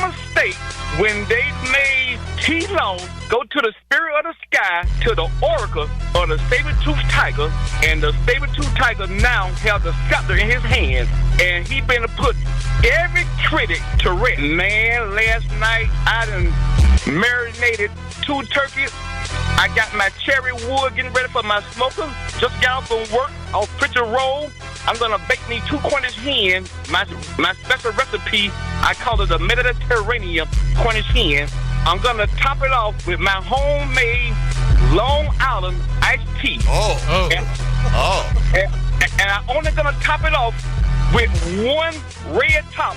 mistake when they made T-Law go to the spirit of the sky, to the oracle of the saber-toothed tiger, and the saber-toothed tiger now has the scepter in his hands, and he been to put every critic to rest. Man, last night I done marinated 2 turkeys. I got my cherry wood getting ready for my smoker. Just got off from work, off Pritchard Road. I'm going to bake me 2 Cornish hen. My special recipe, I call it a Mediterranean Cornish hen. I'm going to top it off with my homemade Long Island iced tea. And I'm only going to top it off with 1 red top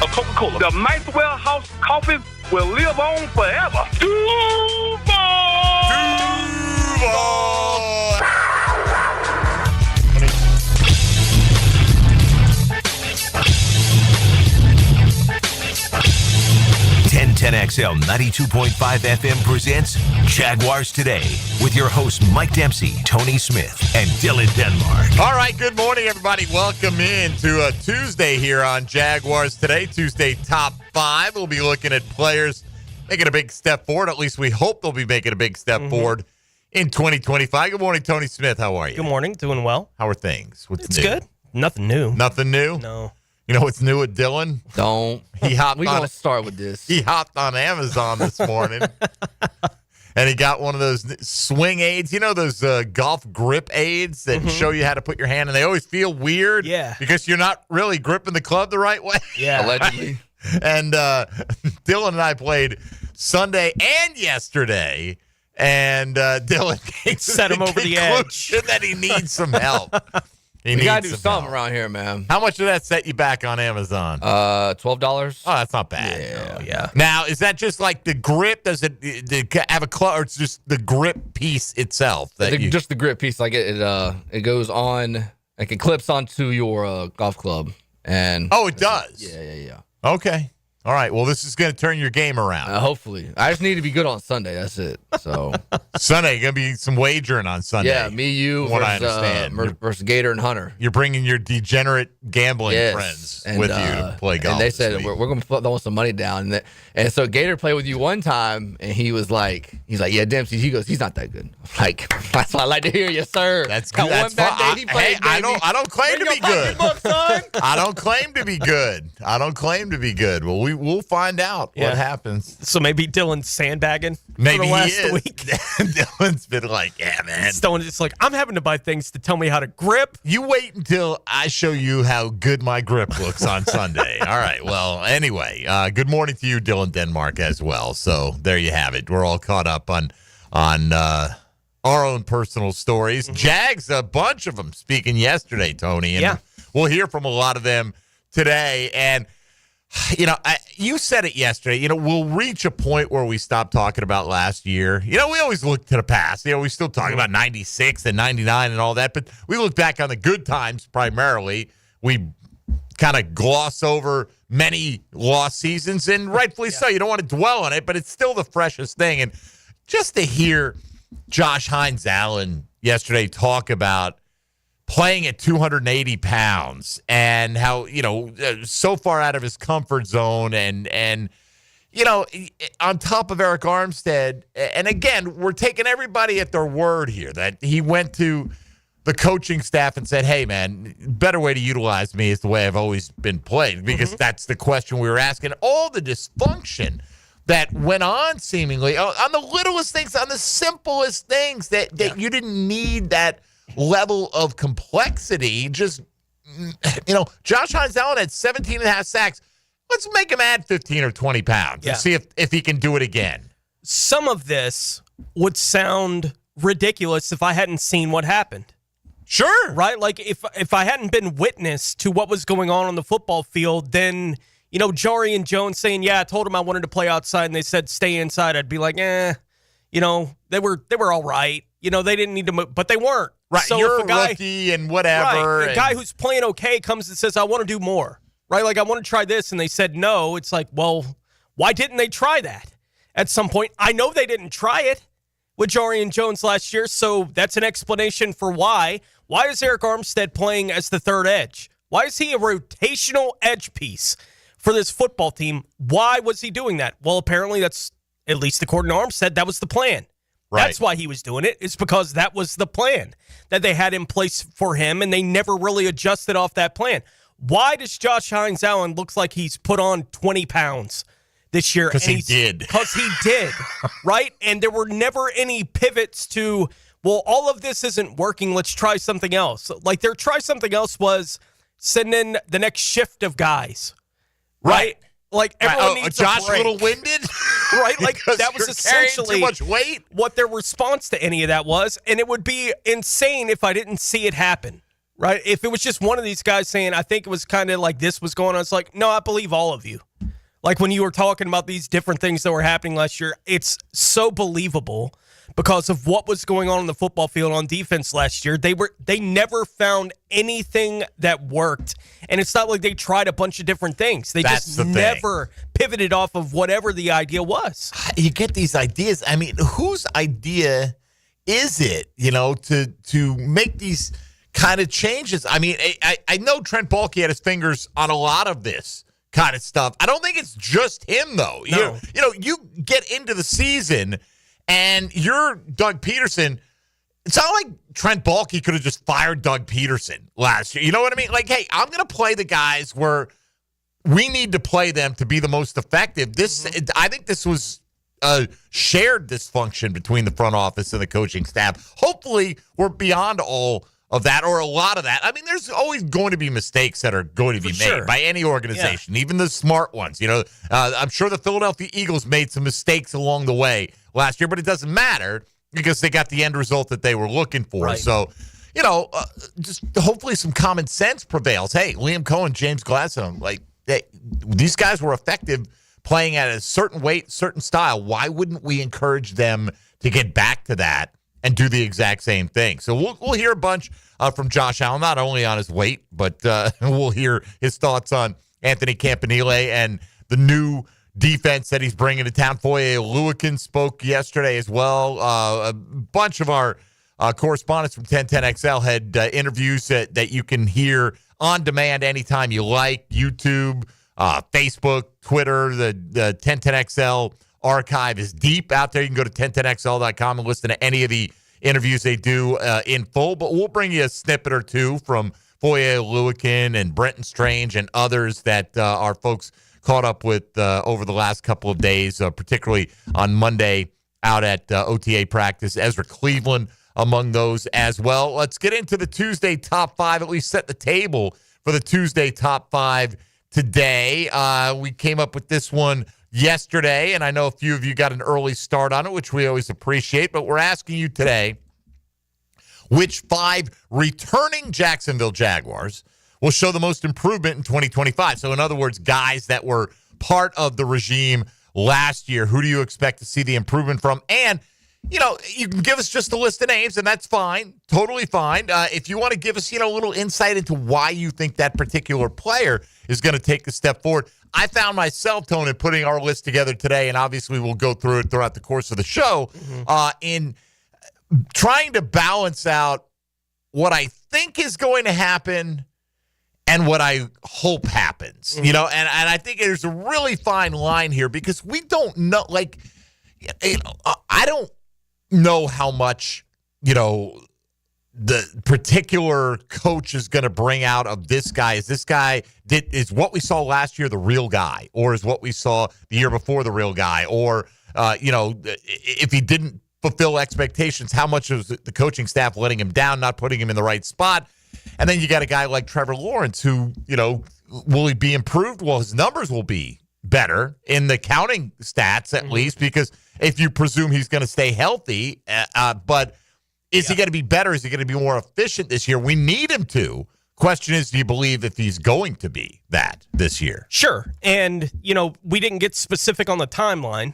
of Coca-Cola. The Maxwell House coffee will live on forever. Duval! 1010XL 92.5 FM presents Jaguars Today with your hosts Mike Dempsey, Tony Smith, and Dylan Denmark. All right, good morning, everybody. Welcome in to a Tuesday here on Jaguars Today, Tuesday Top 5. We'll be looking at players making a big step forward. At least we hope they'll be making a big step forward in 2025. Good morning, Tony Smith. How are you? Good morning. Doing well. How are things? It's good. Nothing new. Nothing new? No. You know what's new with Dylan? Don't. He hopped We're going to start with this. He hopped on Amazon this morning, and he got one of those swing aids. You know those golf grip aids that show you how to put your hand, and they always feel weird because you're not really gripping the club the right way. Yeah. Allegedly. And Dylan and I played Sunday and yesterday, and Dylan set him over the edge. That he needs some help. We got to do something around here, man. How much did that set you back on Amazon? $12. Oh, that's not bad. Yeah. Now, is that just like the grip? Does it have a club, or it's just the grip piece itself? Just the grip piece. Like it goes on, like it clips onto your golf club. And it does? Yeah. Okay. All right. Well, this is going to turn your game around. Hopefully. I just need to be good on Sunday. That's it. So Sunday, going to be some wagering on Sunday. Yeah, me, you, what I understand. Versus Gator and Hunter. You're bringing your degenerate gambling friends with you to play golf. And they said, we're going to throw some money down. And so Gator played with you one time, and he's like, yeah, Dempsey. He goes, he's not that good. I'm like, that's what I like to hear, yes, sir. That's good. That's one bad day he played, I don't claim to be good. I don't claim to be good. Well, we'll find out what happens. So maybe Dylan's sandbagging maybe for the last he is. week. Dylan's been like, yeah, man. Dylan's just like, I'm having to buy things to tell me how to grip. You wait until I show you how good my grip looks on Sunday. All right. Well, anyway, good morning to you, Dylan Denmark, as well. So there you have it. We're all caught up on our own personal stories. Jags, a bunch of them speaking yesterday, Tony. And we'll hear from a lot of them today. And you said it yesterday. We'll reach a point where we stop talking about last year. We always look to the past. We still talk about 96 and 99 and all that, but we look back on the good times primarily. We kind of gloss over many lost seasons, and rightfully so. You don't want to dwell on it, but it's still the freshest thing. And just to hear Josh Hines-Allen yesterday talk about playing at 280 pounds and how, so far out of his comfort zone and on top of Eric Armstead. And again, we're taking everybody at their word here that he went to the coaching staff and said, hey, man, better way to utilize me is the way I've always been played, because that's the question we were asking. All the dysfunction that went on seemingly on the littlest things, on the simplest things that you didn't need that level of complexity. Just, Josh Hines-Allen had 17 and a half sacks. Let's make him add 15 or 20 pounds and see if he can do it again. Some of this would sound ridiculous if I hadn't seen what happened. Sure. Right? Like, if I hadn't been witness to what was going on the football field, then, Jari and Jones saying, I told him I wanted to play outside, and they said stay inside, I'd be like, they were all right. They didn't need to move, but they weren't. Right, so you're if a guy, rookie and whatever. Right, a guy who's playing okay comes and says, I want to do more, right? Like, I want to try this, and they said no. It's like, well, why didn't they try that at some point? I know they didn't try it with Jari and Jones last year, so that's an explanation for why. Why is Eric Armstead playing as the third edge? Why is he a rotational edge piece for this football team. Why was he doing that? Well, apparently that's, at least according to Armstead, that was the plan. Right. That's why he was doing it. It's because that was the plan that they had in place for him, and they never really adjusted off that plan. Why does Josh Hines-Allen look like he's put on 20 pounds this year? Because he did. Because he did, right? And there were never any pivots to, well, all of this isn't working. Let's try something else. Like their try something else was send in the next shift of guys, right? Like everyone needs Josh a break. a little winded, right? Like that was essentially too much weight. What their response to any of that was, and it would be insane if I didn't see it happen, right? If it was just one of these guys saying, I think it was kind of like this was going on. It's like, no, I believe all of you. Like when you were talking about these different things that were happening last year, it's so believable because of what was going on the football field on defense last year. They never found anything that worked. And it's not like they tried a bunch of different things. They never pivoted off of whatever the idea was. You get these ideas. I mean, whose idea is it, to make these kind of changes? I mean, I know Trent Baalke had his fingers on a lot of this kind of stuff. I don't think it's just him, though. No. You get into the season and you're Doug Peterson. It's not like Trent Baalke could have just fired Doug Peterson last year. You know what I mean? Like, hey, I'm going to play the guys where we need to play them to be the most effective. I think this was a shared dysfunction between the front office and the coaching staff. Hopefully, we're beyond all of that or a lot of that. I mean, there's always going to be mistakes that are going to be made by any organization, even the smart ones. I'm sure the Philadelphia Eagles made some mistakes along the way last year, but it doesn't matter because they got the end result that they were looking for. Right. So, just hopefully some common sense prevails. Hey, Liam Cohen, James Gladstone, these guys were effective playing at a certain weight, certain style. Why wouldn't we encourage them to get back to that and do the exact same thing? So we'll hear a bunch from Josh Allen, not only on his weight, but we'll hear his thoughts on Anthony Campanile and the new defense that he's bringing to town. Foye Oluokun spoke yesterday as well. A bunch of our correspondents from 1010XL had interviews that you can hear on demand anytime you like. YouTube, Facebook, Twitter, the 1010XL archive is deep out there. You can go to 1010XL.com and listen to any of the interviews they do in full. But we'll bring you a snippet or two from Foye Oluokun and Brenton Strange and others that our folks caught up with over the last couple of days, particularly on Monday out at OTA practice. Ezra Cleveland among those as well. Let's get into the Tuesday top five, at least set the table for the Tuesday top five today. We came up with this one yesterday, and I know a few of you got an early start on it, which we always appreciate, but we're asking you today, which 5 returning Jacksonville Jaguars will show the most improvement in 2025? So in other words, guys that were part of the regime last year, who do you expect to see the improvement from? And, you can give us just a list of names, and that's fine, totally fine. If you want to give us, a little insight into why you think that particular player is going to take a step forward. I found myself, Tony, putting our list together today, and obviously we'll go through it throughout the course of the show, in trying to balance out what I think is going to happen and what I hope happens, and I think there's a really fine line here because we don't know, I don't know how much, the particular coach is going to bring out of this guy. Is what we saw last year the real guy, or is what we saw the year before the real guy? Or, if he didn't fulfill expectations, how much was the coaching staff letting him down, not putting him in the right spot? And then you got a guy like Trevor Lawrence who, will he be improved? Well, his numbers will be better in the counting stats, at least, because if you presume he's going to stay healthy, but is he going to be better? Is he going to be more efficient this year? We need him to. Question is, do you believe if he's going to be that this year? Sure. And, we didn't get specific on the timeline,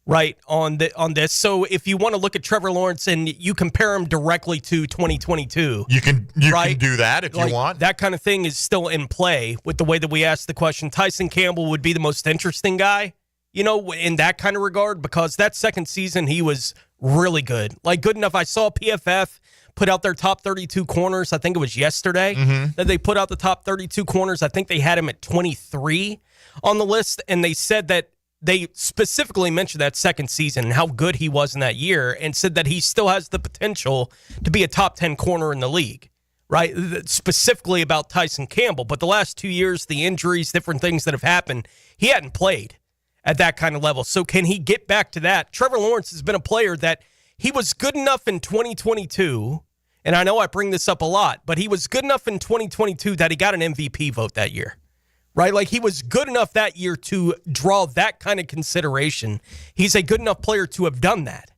right, on this. So if you want to look at Trevor Lawrence and you compare him directly to 2022. You can do that if you want. That kind of thing is still in play with the way that we asked the question. Tyson Campbell would be the most interesting guy, in that kind of regard, because that second season he was really good. Good enough. I saw PFF put out their top 32 corners. I think it was yesterday that they put out the top 32 corners. I think they had him at 23 on the list, and they said that they specifically mentioned that second season and how good he was in that year, and said that he still has the potential to be a top 10 corner in the league, right? Specifically about Tyson Campbell. But the last 2 years, the injuries, different things that have happened, he hadn't played at that kind of level. So can he get back to that? Trevor Lawrence has been a player that he was good enough in 2022, and I know I bring this up a lot, but he was good enough in 2022 that he got an MVP vote that year. Right? Like, he was good enough that year to draw that kind of consideration. He's a good enough player to have done that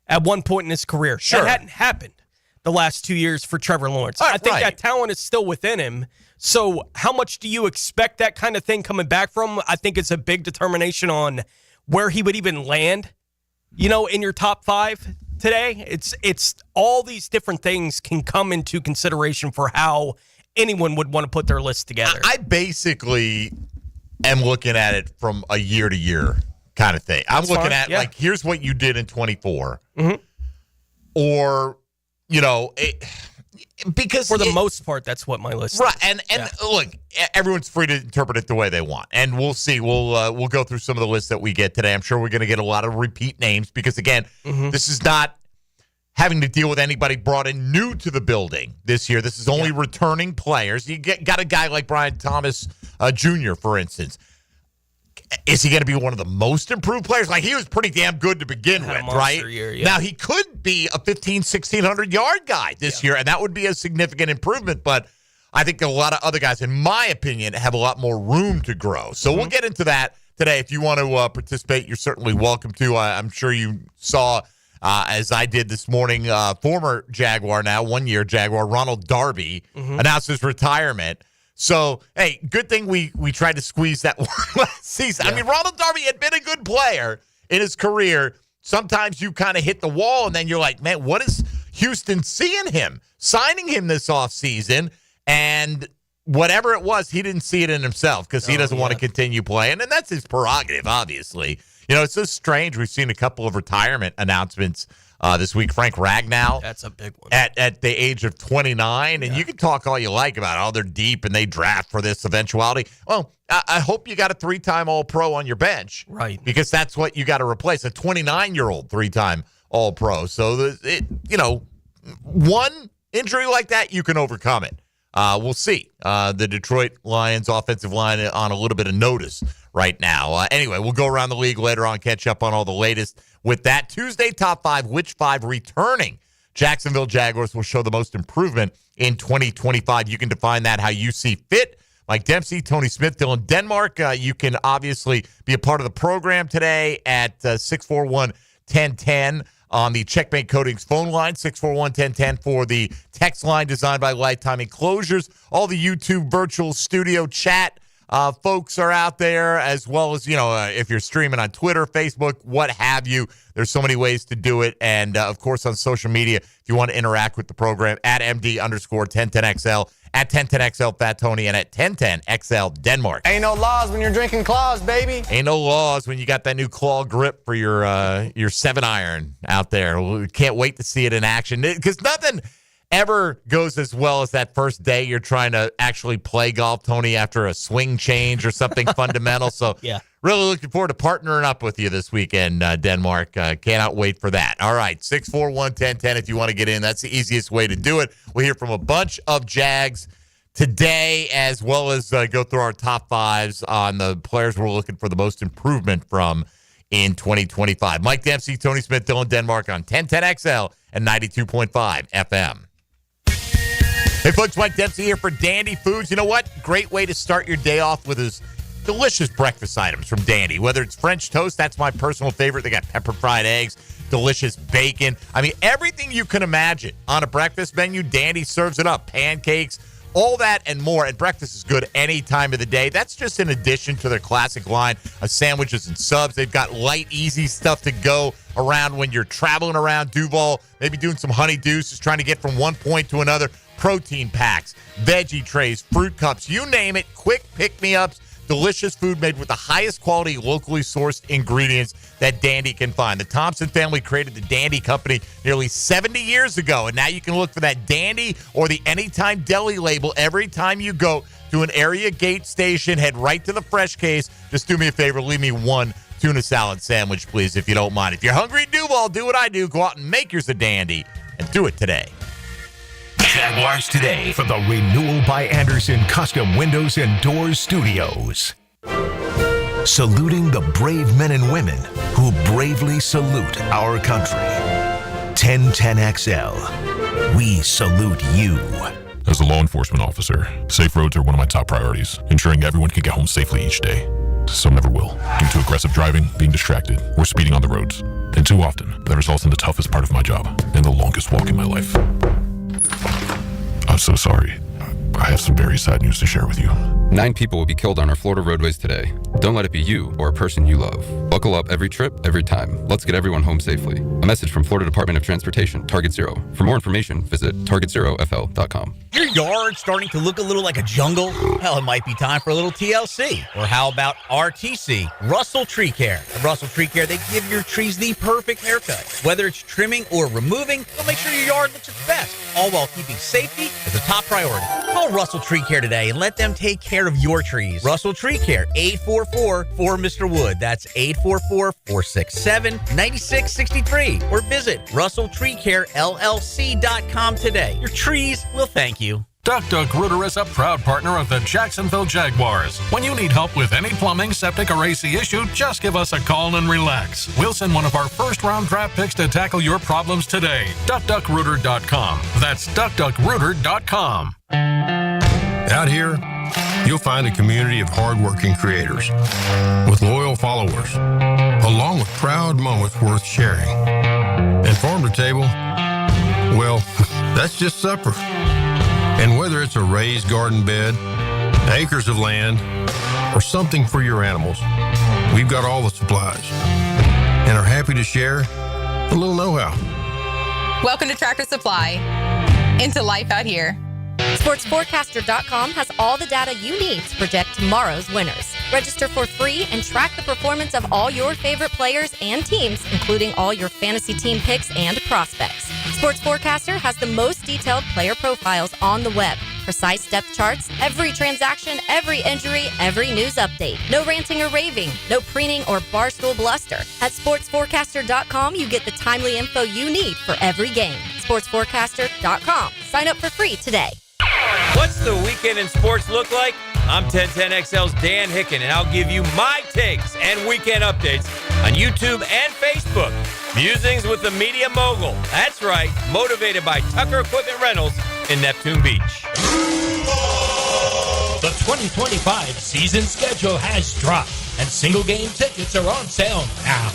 at one point in his career. Sure. That hadn't happened the last 2 years for Trevor Lawrence. I think that talent is still within him. So how much do you expect that kind of thing coming back from? I think it's a big determination on where he would even land, in your top 5 today. It's all these different things can come into consideration for how anyone would want to put their list together. I basically am looking at it from a year-to-year kind of thing. I'm looking at, like, here's what you did in 24. Mm-hmm. Or, because for the most part, that's what my list is. Right, and look, everyone's free to interpret it the way they want. And we'll see. We'll go through some of the lists that we get today. I'm sure we're going to get a lot of repeat names because, again, this is not having to deal with anybody brought in new to the building this year. This is only returning players. You got a guy like Brian Thomas Jr., for instance. Is he going to be one of the most improved players? Like, he was pretty damn good to begin with, right? Year, Now, he could be a 1,600-yard guy this year, and that would be a significant improvement. But I think a lot of other guys, in my opinion, have a lot more room to grow. So we'll get into that today. If you want to participate, you're certainly welcome to. I'm sure you saw, as I did this morning, former Jaguar, now one-year Jaguar, Ronald Darby, announced his retirement. So, hey, good thing we tried to squeeze that one last season. I mean, Ronald Darby had been a good player in his career. Sometimes you kind of hit the wall, and then you're like, man, what is Houston seeing him? Signing him this offseason, and whatever it was, he didn't see it in himself because he doesn't want to continue playing, and that's his prerogative, obviously. It's so strange. We've seen a couple of retirement announcements this week. Frank Ragnow. That's a big one. At the age of 29. And you can talk all you like about, they're deep and they draft for this eventuality. Well, I hope you got a 3-time All-Pro on your bench. Right. Because that's what you got to replace, a 29-year-old 3-time All-Pro. So, one injury like that, you can overcome it. We'll see. The Detroit Lions offensive line on a little bit of notice right now. Anyway, we'll go around the league later on, catch up on all the latest with that. Tuesday, top 5, which 5 returning Jacksonville Jaguars will show the most improvement in 2025. You can define that how you see fit. Mike Dempsey, Tony Smith, Dylan Denmark. You can obviously be a part of the program today at 641-1010 on the Checkmate Coatings phone line, 641-1010 for the text line designed by Lifetime Enclosures. All the YouTube virtual studio chat folks are out there, as well as, if you're streaming on Twitter, Facebook, what have you. There's so many ways to do it. And, of course, on social media, if you want to interact with the program, at MD_1010XL, at 1010XL Fat Tony, and at 1010XL Denmark. Ain't no laws when you're drinking claws, baby. Ain't no laws when you got that new claw grip for your 7-iron out there. We can't wait to see it in action, because nothing ever goes as well as that first day you're trying to actually play golf, Tony, after a swing change or something fundamental. So really looking forward to partnering up with you this weekend, Denmark. Cannot wait for that. All right, 641-1010 if you want to get in. That's the easiest way to do it. We'll hear from a bunch of Jags today, as well as go through our top 5s on the players we're looking for the most improvement from in 2025. Mike Dempsey, Tony Smith, Dylan Denmark on 1010XL and 92.5 FM. Hey, folks, Mike Dempsey here for Dandy Foods. You know what? Great way to start your day off with his delicious breakfast items from Dandy. Whether it's French toast, that's my personal favorite. They got pepper fried eggs, delicious bacon. I mean, everything you can imagine on a breakfast menu, Dandy serves it up. Pancakes, all that and more. And breakfast is good any time of the day. That's just in addition to their classic line of sandwiches and subs. They've got light, easy stuff to go around when you're traveling around Duval, maybe doing some honeydews, just trying to get from one point to another. Protein packs, veggie trays, fruit cups, you name it. Quick pick-me-ups. Delicious food made with the highest quality, locally sourced ingredients that Dandy can find. The Thompson family created the Dandy Company nearly 70 years ago, and now you can look for that Dandy or the Anytime Deli label every time you go to an area gate station, head right to the fresh case. Just do me a favor, leave me one tuna salad sandwich, please, if you don't mind. If you're hungry, Duval, do what I do. Go out and make yours a dandy, and do it today. Jaguars Today for the Renewal by Anderson Custom Windows and Doors Studios. Saluting the brave men and women who bravely salute our country. 1010XL. We salute you. As a law enforcement officer, safe roads are one of my top priorities, ensuring everyone can get home safely each day. Some never will, due to aggressive driving, being distracted, or speeding on the roads. And too often, that results in the toughest part of my job and the longest walk in my life. I'm so sorry. I have some very sad news to share with you. 9 people will be killed on our Florida roadways today. Don't let it be you or a person you love. Buckle up every trip, every time. Let's get everyone home safely. A message from Florida Department of Transportation, Target Zero. For more information, visit targetzerofl.com. Your yard's starting to look a little like a jungle? Well, it might be time for a little TLC. Or how about RTC, Russell Tree Care? At Russell Tree Care, they give your trees the perfect haircut. Whether it's trimming or removing, they'll make sure your yard looks its best, all while keeping safety as a top priority. Call Russell Tree Care today and let them take care of your trees. Russell Tree Care, 844-4Mr. Wood. That's 844-467-9663. Or visit RussellTreeCareLLC.com today. Your trees will thank you. Duck Duck Rooter is a proud partner of the Jacksonville Jaguars. When you need help with any plumbing, septic, or AC issue, just give us a call and relax. We'll send one of our first-round draft picks to tackle your problems today. DuckDuckRooter.com. That's DuckDuckRooter.com. Out here, you'll find a community of hardworking creators with loyal followers, along with proud moments worth sharing. And farm to table, well, that's just supper. And whether it's a raised garden bed, acres of land, or something for your animals, we've got all the supplies and are happy to share a little know-how. Welcome to Tractor Supply. Into life out here. SportsForecaster.com has all the data you need to project tomorrow's winners. Register for free and track the performance of all your favorite players and teams, including all your fantasy team picks and prospects. Sports Forecaster has the most detailed player profiles on the web, precise depth charts, every transaction, every injury, every news update. No ranting or raving, no preening or barstool bluster. At SportsForecaster.com, you get the timely info you need for every game. SportsForecaster.com. Sign up for free today. What's the weekend in sports look like? I'm 1010XL's Dan Hicken, and I'll give you my takes and weekend updates on YouTube and Facebook. Musings with the media mogul. That's right, motivated by Tucker Equipment Rentals in Neptune Beach. The 2025 season schedule has dropped, and single-game tickets are on sale now.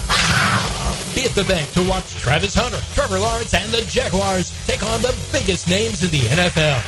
Be at the bank to watch Travis Hunter, Trevor Lawrence, and the Jaguars take on the biggest names in the NFL.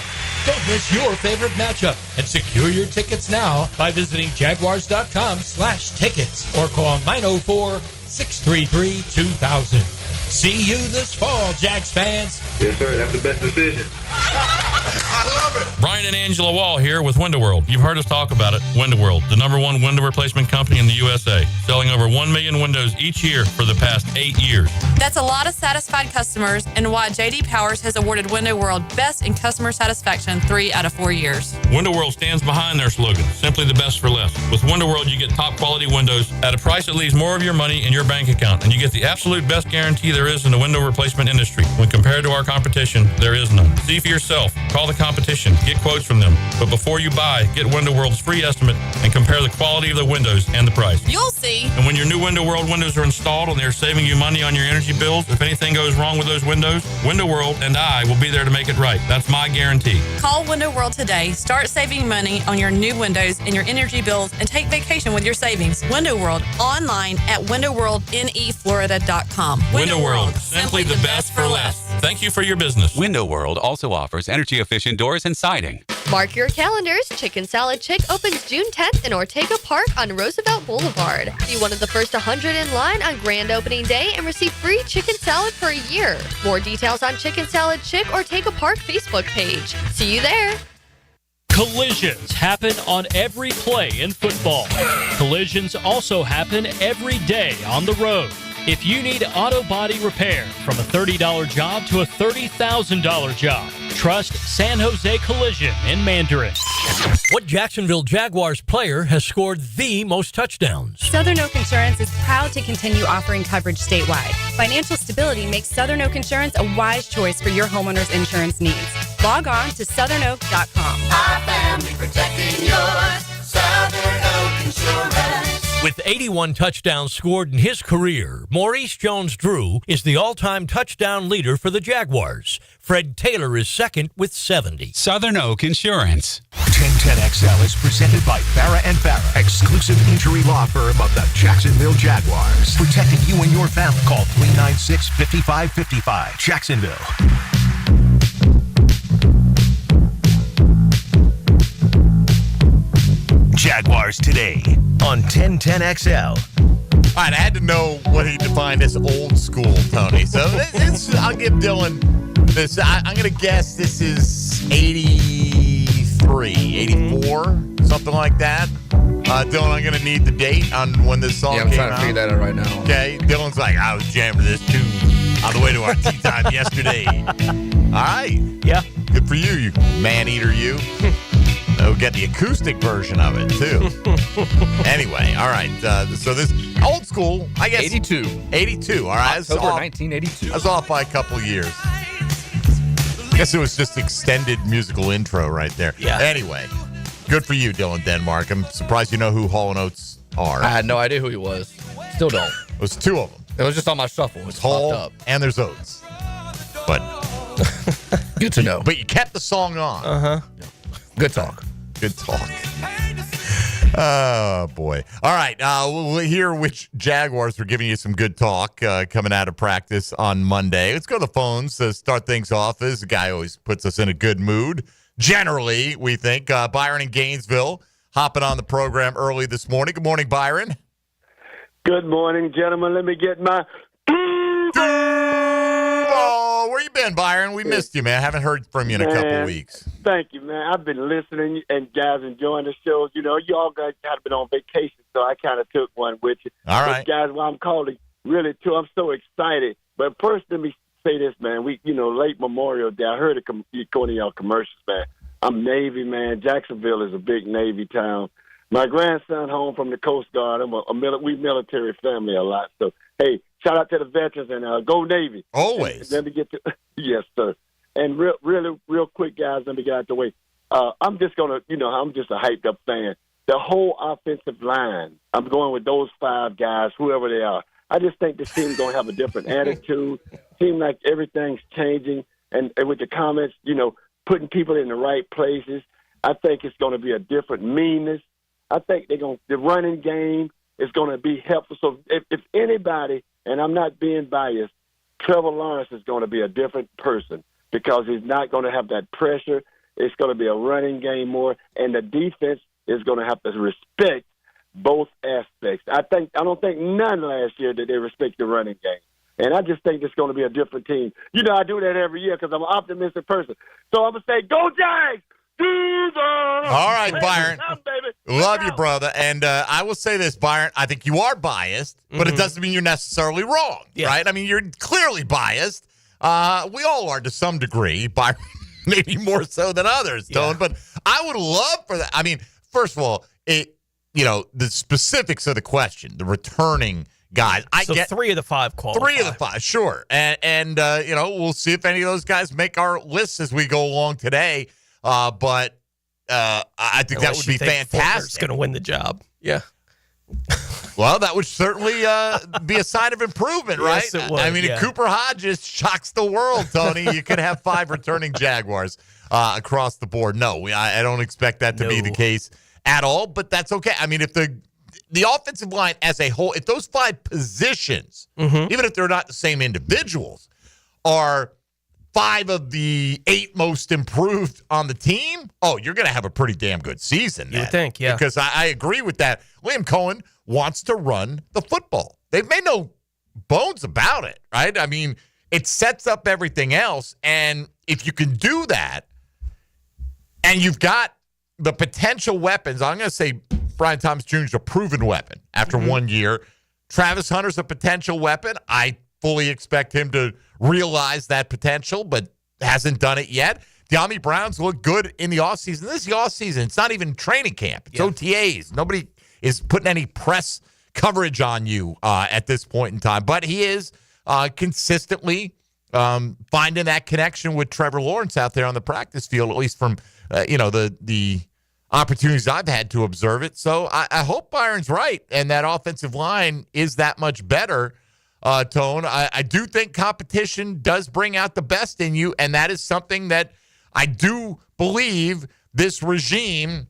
Don't miss your favorite matchup and secure your tickets now by visiting Jaguars.com/tickets or call 904-633-2000. See you this fall, Jags fans. Yes, sir. That's the best decision. I love it. Brian and Angela Wall here with Window World. You've heard us talk about it. Window World, the #1 window replacement company in the USA, selling over 1 million windows each year for the past 8 years. That's a lot of satisfied customers, and why J.D. Powers has awarded Window World Best in Customer Satisfaction 3 out of 4 years. Window World stands behind their slogan, simply the best for less. With Window World, you get top quality windows at a price that leaves more of your money in your bank account, and you get the absolute best guarantee there is in the window replacement industry. When compared to our competition, there is none. See for yourself. Call the competition. Get quotes from them. But before you buy, get Window World's free estimate and compare the quality of the windows and the price. You'll see. And when your new Window World windows are installed and they're saving you money on your energy bills, if anything goes wrong with those windows, Window World and I will be there to make it right. That's my guarantee. Call Window World today. Start saving money on your new windows and your energy bills, and take vacation with your savings. Window World, online at windowworldneflorida.com. Window World, simply the best for less. Thank you for your business. Window World also offers energy-efficient doors and siding. Mark your calendars. Chicken Salad Chick opens June 10th in Ortega Park on Roosevelt Boulevard. Be one of the first 100 in line on grand opening day and receive free chicken salad for a year. More details on Chicken Salad Chick Ortega Park Facebook page. See you there. Collisions happen on every play in football. Collisions also happen every day on the road. If you need auto body repair, from a $30 job to a $30,000 job, trust San Jose Collision in Mandarin. What Jacksonville Jaguars player has scored the most touchdowns? Southern Oak Insurance is proud to continue offering coverage statewide. Financial stability makes Southern Oak Insurance a wise choice for your homeowner's insurance needs. Log on to southernoak.com. Our family protecting yours. Southern Oak Insurance. With 81 touchdowns scored in his career, Maurice Jones-Drew is the all-time touchdown leader for the Jaguars. Fred Taylor is second with 70. Southern Oak Insurance. 1010XL is presented by Farrah & Farrah, exclusive injury law firm of the Jacksonville Jaguars. Protecting you and your family. Call 396-5555. Jacksonville. Jaguars Today on 1010XL. All right, I had to know what he defined as old school, Tony. So I'll give Dylan this. I'm going to guess this is 83, 84, something like that. Dylan, I'm going to need the date on when this song came out. Yeah, I'm trying to figure that out right now. Okay, Dylan's like, I was jamming this tune on the way to our tea time yesterday. All right. Yeah. Good for you, you man-eater, you. We'll get the acoustic version of it, too. Anyway, all right. So this old school, I guess. 82. 82, all right. October 1982. That's off by a couple years. I guess it was just extended musical intro right there. Yeah. Anyway, good for you, Dylan Denmark. I'm surprised you know who Hall & Oates are. I had no idea who he was. Still don't. It was two of them. It was just on my shuffle. It was Hall up. and there's Oates. But good to know. But you kept the song on. Uh-huh. Good talk. Good talk. Oh, boy. All right. We'll hear which Jaguars were giving you some good talk coming out of practice on Monday. Let's go to the phones to start things off. This guy always puts us in a good mood. Generally, we think. Byron in Gainesville hopping on the program early this morning. Good morning, Byron. Good morning, gentlemen. Let me get my... Oh, where you been, Byron? We missed you, man. I haven't heard from you in a couple weeks. Thank you, man. I've been listening and guys enjoying the shows. You know, you all guys kind of been on vacation, so I kind of took one with you. All right. But guys, while I'm calling, really, too, I'm so excited. But first, let me say this, man. Late Memorial Day, I heard going to y'all commercials, man. I'm Navy, man. Jacksonville is a big Navy town. My grandson home from the Coast Guard. We military family a lot. So, hey, shout out to the veterans and go Navy. Always. Let me get to yes, sir. And real quick, guys, let me get out the way. I'm just gonna, I'm just a hyped up fan. The whole offensive line. I'm going with those 5 guys, whoever they are. I just think this team's gonna have a different attitude. Seems like everything's changing, and with the comments, putting people in the right places. I think it's gonna be a different meanness. I think the running game is going to be helpful. So if anybody, and I'm not being biased, Trevor Lawrence is going to be a different person because he's not going to have that pressure. It's going to be a running game more, and the defense is going to have to respect both aspects. I don't think none last year that they respect the running game. And I just think it's going to be a different team. I do that every year because I'm an optimistic person. So I'm going to say, go Jags! All right, Byron. Love you, brother. And I will say this, Byron. I think you are biased, but it doesn't mean you're necessarily wrong, right? I mean, you're clearly biased. We all are to some degree, Byron, maybe more so than others, Tone. But I would love for that. I mean, first of all, the specifics of the question, the returning guys. I get 3 of the 5 qualify. 3 of the 5, sure. And we'll see if any of those guys make our lists as we go along today. But I think that would be fantastic. It's going to win the job. Yeah. Well, that would certainly be a sign of improvement, right? Yes, it would, I mean, if Cooper Hodges shocks the world, Tony, you could have 5 returning Jaguars across the board. No, I don't expect that to be the case at all, but that's okay. I mean, if the offensive line as a whole, if those 5 positions, even if they're not the same individuals, are 5 of the 8 most improved on the team, you're going to have a pretty damn good season. You would think, yeah. Because I agree with that. Liam Cohen wants to run the football. They've made no bones about it, right? I mean, it sets up everything else. And if you can do that, and you've got the potential weapons, I'm going to say Brian Thomas Jr. is a proven weapon after 1 year. Travis Hunter's a potential weapon. I fully expect him to realize that potential, but hasn't done it yet. De'Ami Brown's looked good in the offseason. This is the offseason. It's not even training camp. It's OTAs. Nobody is putting any press coverage on you at this point in time. But he is consistently finding that connection with Trevor Lawrence out there on the practice field, at least from, the opportunities I've had to observe it. So I hope Byron's right, and that offensive line is that much better, Tone. I do think competition does bring out the best in you, and that is something that I do believe this regime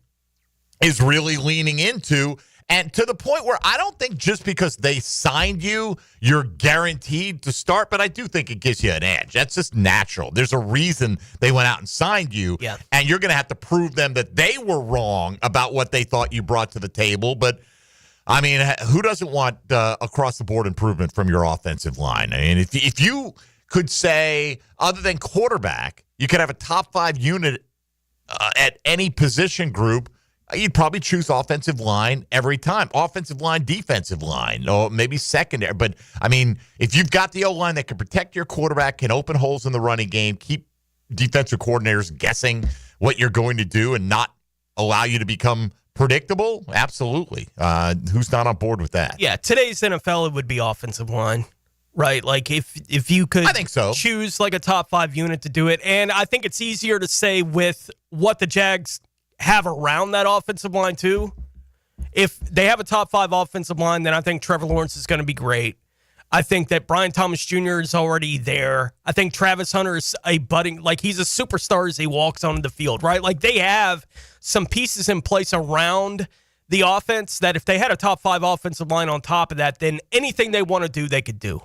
is really leaning into, and to the point where I don't think just because they signed you, you're guaranteed to start, but I do think it gives you an edge. That's just natural. There's a reason they went out and signed you, and you're going to have to prove them that they were wrong about what they thought you brought to the table. But, I mean, who doesn't want across-the-board improvement from your offensive line? I mean, if you could say, other than quarterback, you could have a top-5 unit at any position group, you'd probably choose offensive line every time. Offensive line, defensive line, or maybe secondary. But, I mean, if you've got the O-line that can protect your quarterback, can open holes in the running game, keep defensive coordinators guessing what you're going to do and not allow you to become predictable, absolutely. Who's not on board with that? Yeah, today's NFL, it would be offensive line, right? Like, if you could I think so. choose, like, a top-5 unit to do it. And I think it's easier to say with what the Jags have around that offensive line too. If they have a top 5 offensive line, then I think Trevor Lawrence is going to be great. I think that Brian Thomas Jr. is already there. I think Travis Hunter is he's a superstar as he walks onto the field, right? Like, they have some pieces in place around the offense that if they had a top 5 offensive line on top of that, then anything they want to do, they could do,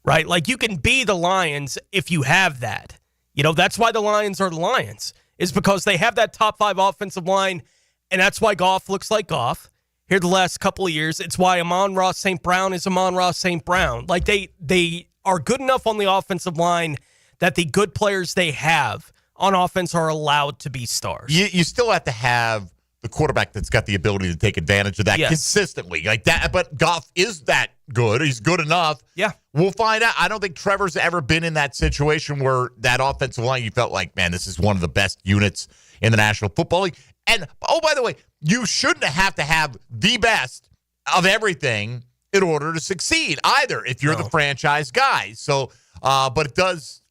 right? Like, you can be the Lions if you have that. That's why the Lions are the Lions. Is because they have that top 5 offensive line, and that's why Goff looks like Goff here the last couple of years. It's why Amon-Ra St. Brown is Amon-Ra St. Brown. Like, they are good enough on the offensive line that the good players they have on offense are allowed to be stars. You still have to have the quarterback that's got the ability to take advantage of that consistently. Like that, but Goff is that good. He's good enough. Yeah. We'll find out. I don't think Trevor's ever been in that situation where that offensive line, you felt like, man, this is one of the best units in the National Football League. And, oh, by the way, you shouldn't have to have the best of everything in order to succeed either if you're the franchise guy. So, but it does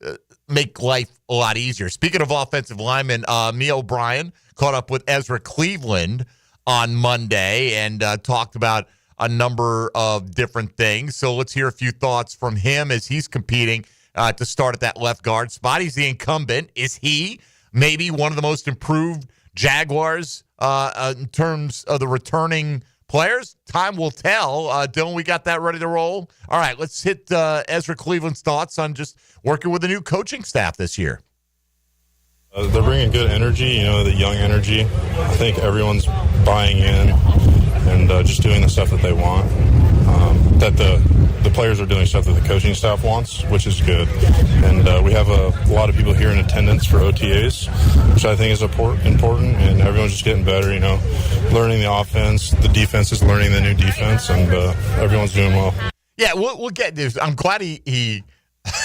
make life a lot easier. Speaking of offensive linemen, Mia O'Brien caught up with Ezra Cleveland on Monday and talked about a number of different things. So let's hear a few thoughts from him as he's competing to start at that left guard spot. He's the incumbent. Is he maybe one of the most improved Jaguars in terms of the returning players? Time will tell. Dylan, we got that ready to roll? All right, let's hit Ezra Cleveland's thoughts on just working with the new coaching staff this year. They're bringing good energy, the young energy. I think everyone's buying in and just doing the stuff that they want. That the players are doing stuff that the coaching staff wants, which is good. And we have a lot of people here in attendance for OTAs, which I think is important. And everyone's just getting better, learning the offense. The defense is learning the new defense, and everyone's doing well. Yeah, we'll get this. I'm glad he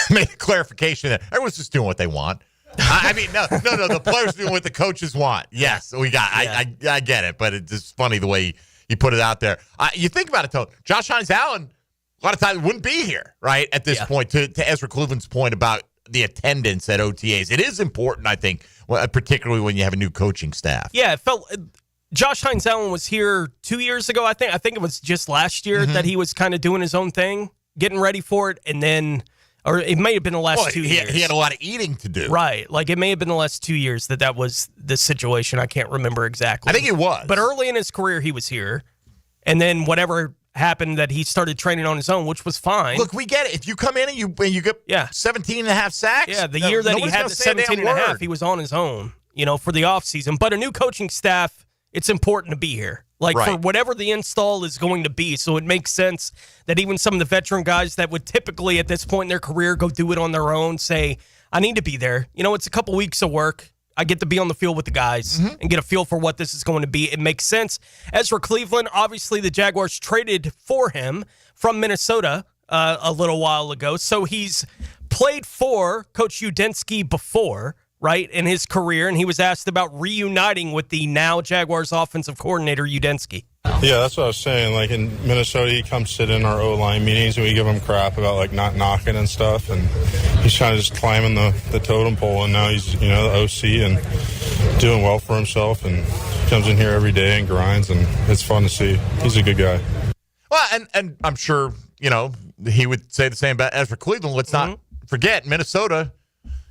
made a clarification that everyone's just doing what they want. I mean, no. The players doing what the coaches want. Yes, we got. I get it, but it's just funny the way he put it out there. You think about it, though. Josh Hines-Allen, a lot of times wouldn't be here, right? At this point, to Ezra Cleveland's point about the attendance at OTAs, it is important, I think, particularly when you have a new coaching staff. Yeah, it felt. Josh Hines-Allen was here 2 years ago. I think it was just last year that he was kind of doing his own thing, getting ready for it, and then. Or it may have been the last 2 years. He had a lot of eating to do. Right. Like, it may have been the last 2 years that was the situation. I can't remember exactly. I think it was. But early in his career, he was here. And then whatever happened that he started training on his own, which was fine. Look, we get it. If you come in and you get 17 and a half sacks. Yeah, the year that he had the 17 and a half, he was on his own, for the offseason. But a new coaching staff, it's important to be here. For whatever the install is going to be. So it makes sense that even some of the veteran guys that would typically at this point in their career go do it on their own say, I need to be there. It's a couple weeks of work. I get to be on the field with the guys and get a feel for what this is going to be. It makes sense. Ezra Cleveland, obviously the Jaguars traded for him from Minnesota a little while ago. So he's played for Coach Udinski before. right, in his career, and he was asked about reuniting with the now Jaguars offensive coordinator, Udinski. Yeah, that's what I was saying. Like in Minnesota, he comes sit in our O-line meetings and we give him crap about like not knocking and stuff. And he's kind of just climbing the totem pole. And now he's, the OC and doing well for himself. And comes in here every day and grinds. And it's fun to see. He's a good guy. Well, and I'm sure, he would say the same about Ezra Cleveland. Let's not forget, Minnesota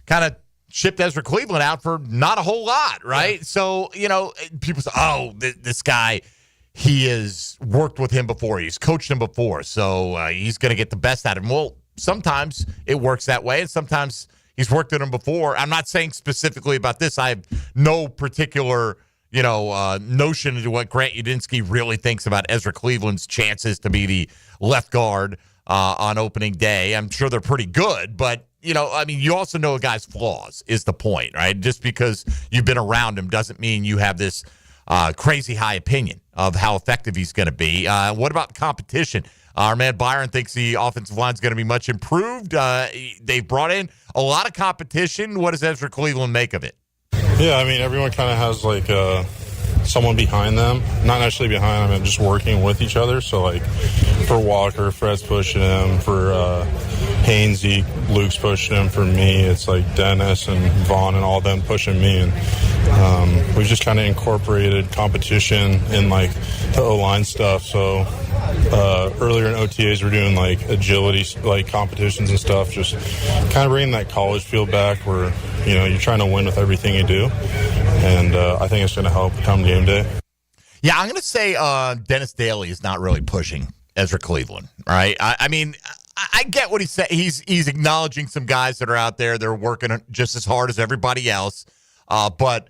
kind of shipped Ezra Cleveland out for not a whole lot, right? Yeah. So, people say, this guy, he has worked with him before. He's coached him before. So he's going to get the best out of him. Well, sometimes it works that way, and sometimes he's worked with him before. I'm not saying specifically about this. I have no particular, notion into what Grant Udinski really thinks about Ezra Cleveland's chances to be the left guard on opening day. I'm sure they're pretty good, but, you also know a guy's flaws is the point, right? Just because you've been around him doesn't mean you have this crazy high opinion of how effective he's going to be. What about competition? Our man Byron thinks the offensive line is going to be much improved. They've brought in a lot of competition. What does Ezra Cleveland make of it? Yeah, everyone kind of has like someone behind them, not necessarily behind them, and just working with each other. So like for Walker, Fred's pushing him. For Hainsey, Luke's pushing him. For me, it's like Dennis and Vaughn and all them pushing me. And we've just kind of incorporated competition in like the O-line stuff. So earlier in OTAs, we're doing like agility, like competitions and stuff, just kind of bringing that college feel back where, you're trying to win with everything you do. And I think it's going to help come game day. Yeah, I'm going to say Dennis Daly is not really pushing Ezra Cleveland, right? I get what he's saying. He's acknowledging some guys that are out there. They're working just as hard as everybody else. But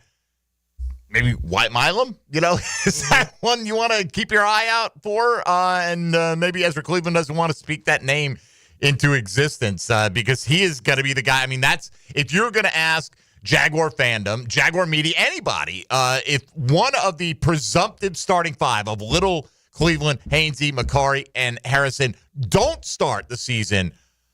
maybe White Milam, is that one you want to keep your eye out for? And maybe Ezra Cleveland doesn't want to speak that name into existence because he is going to be the guy. That's if you're going to ask Jaguar fandom, Jaguar media, anybody, if one of the presumptive starting five of Little, Cleveland, Hainsey, McCarry, and Harrison don't start the season,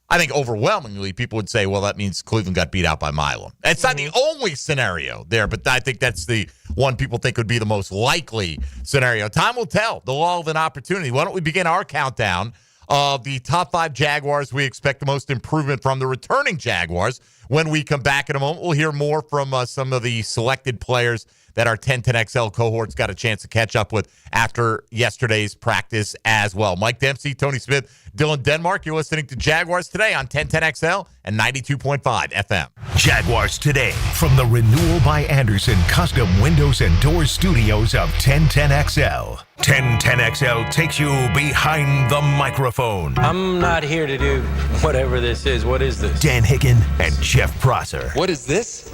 I think overwhelmingly people would say, well, that means Cleveland got beat out by Milam. It's not the only scenario there, but I think that's the one people think would be the most likely scenario. Time will tell. The law of an opportunity. Why don't we begin our countdown of the top 5 Jaguars we expect the most improvement from, the returning Jaguars. When we come back in a moment, we'll hear more from some of the selected players that our 1010XL cohorts got a chance to catch up with after yesterday's practice as well. Mike Dempsey, Tony Smith, Dylan Denmark. You're listening to Jaguars Today on 1010XL and 92.5 FM. Jaguars Today from the Renewal by Anderson Custom Windows and Doors Studios of 1010XL. 1010XL takes you behind the microphone. I'm not here to do whatever this is. What is this? Dan Hicken and Jeff Prosser. What is this?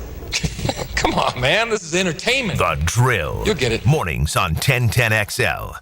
Come on, man. This is entertainment. The Drill. You'll get it. Mornings on 1010XL.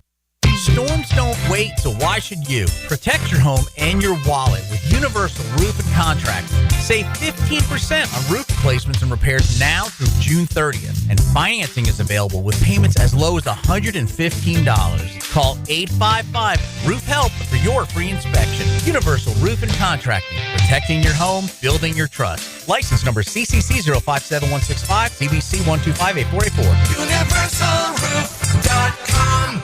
Storms don't wait, so why should you? Protect your home and your wallet with Universal Roof and Contract. Save 15% on roof replacements and repairs now through June 30th. And financing is available with payments as low as $115. Call 855-ROOF-HELP for your free inspection. Universal Roof and Contracting. Protecting your home, building your trust. License number CCC 057165, CBC 1258484. UniversalRoof.com.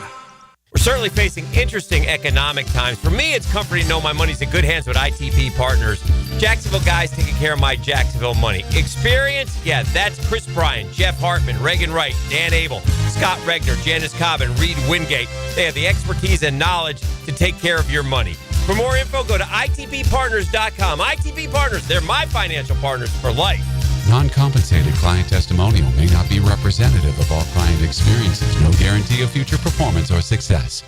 We're certainly facing interesting economic times. For me, it's comforting to know my money's in good hands with ITP Partners. Jacksonville guys taking care of my Jacksonville money. Experience? Yeah, that's Chris Bryan, Jeff Hartman, Reagan Wright, Dan Abel, Scott Regner, Janice Cobb, and Reed Wingate. They have the expertise and knowledge to take care of your money. For more info, go to itppartners.com. ITP Partners, they're my financial partners for life. Non-compensated client testimonial may not be representative of all client experiences. No guarantee of future performance or success.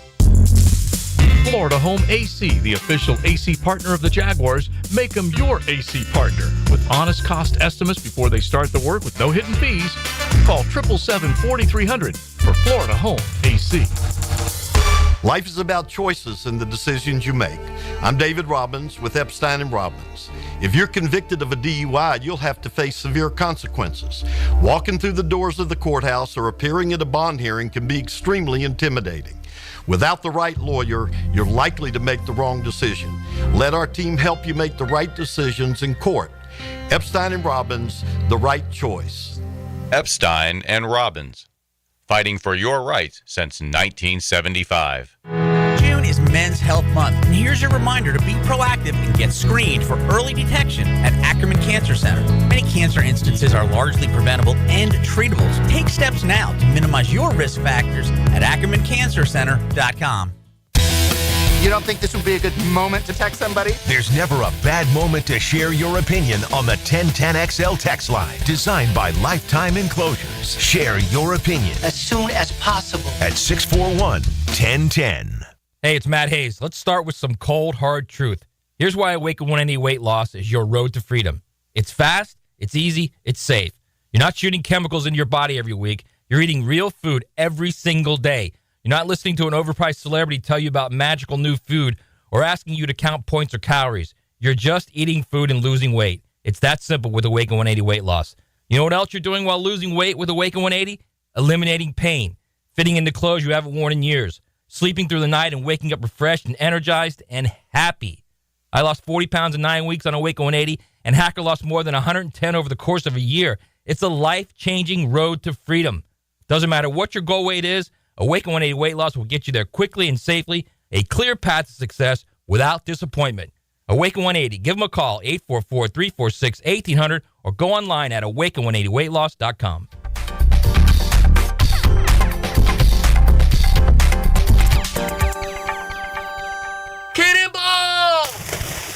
Florida Home AC, the official AC partner of the Jaguars. Make them your AC partner. With honest cost estimates before they start the work with no hidden fees. Call 777-4300 for Florida Home AC. Life is about choices and the decisions you make. I'm David Robbins with Epstein & Robbins. If you're convicted of a DUI, you'll have to face severe consequences. Walking through the doors of the courthouse or appearing at a bond hearing can be extremely intimidating. Without the right lawyer, you're likely to make the wrong decision. Let our team help you make the right decisions in court. Epstein and Robbins, the right choice. Epstein and Robbins, fighting for your rights since 1975. June is Men's Health Month, and here's your reminder to be proactive and get screened for early detection at Ackerman Cancer Center. Many cancer instances are largely preventable and treatable. So take steps now to minimize your risk factors at AckermanCancerCenter.com. You don't think this would be a good moment to text somebody? There's never a bad moment to share your opinion on the 1010XL text line, designed by Lifetime Enclosures. Share your opinion As soon as possible. at 641-1010. Hey, it's Matt Hayes. Let's start with some cold, hard truth. Here's why Awaken 180 Weight Loss is your road to freedom. It's fast, it's easy, it's safe. You're not shooting chemicals into your body every week. You're eating real food every single day. You're not listening to an overpriced celebrity tell you about magical new food or asking you to count points or calories. You're just eating food and losing weight. It's that simple with Awaken 180 Weight Loss. You know what else you're doing while losing weight with Awaken 180? Eliminating pain, fitting into clothes you haven't worn in years, sleeping through the night and waking up refreshed and energized and happy. I lost 40 pounds in 9 weeks on Awaken 180, and Hacker lost more than 110 over the course of a year. It's a life-changing road to freedom. Doesn't matter what your goal weight is, Awaken 180 Weight Loss will get you there quickly and safely, a clear path to success without disappointment. Awaken 180. Give them a call, 844-346-1800, or go online at awaken180weightloss.com. Cannonball!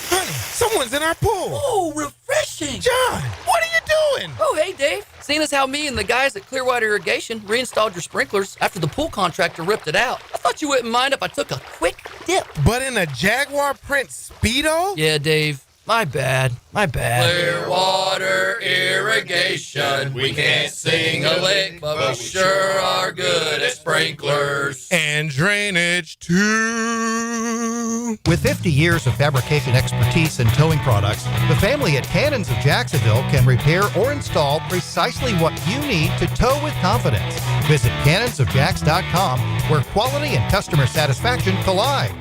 Honey, someone's in our pool. Oh, refreshing. John, what are you doing? Oh, hey, Dave. Seeing as how me and the guys at Clearwater Irrigation reinstalled your sprinklers after the pool contractor ripped it out, I thought you wouldn't mind if I took a quick dip. But in a Jaguar print Speedo? Yeah, Dave. My bad. Clearwater Irrigation. We can't sing a lick, but we sure are good at sprinklers. And drainage, too. With 50 years of fabrication expertise and towing products, the family at Cannons of Jacksonville can repair or install precisely what you need to tow with confidence. Visit cannonsofjacks.com, where quality and customer satisfaction collide.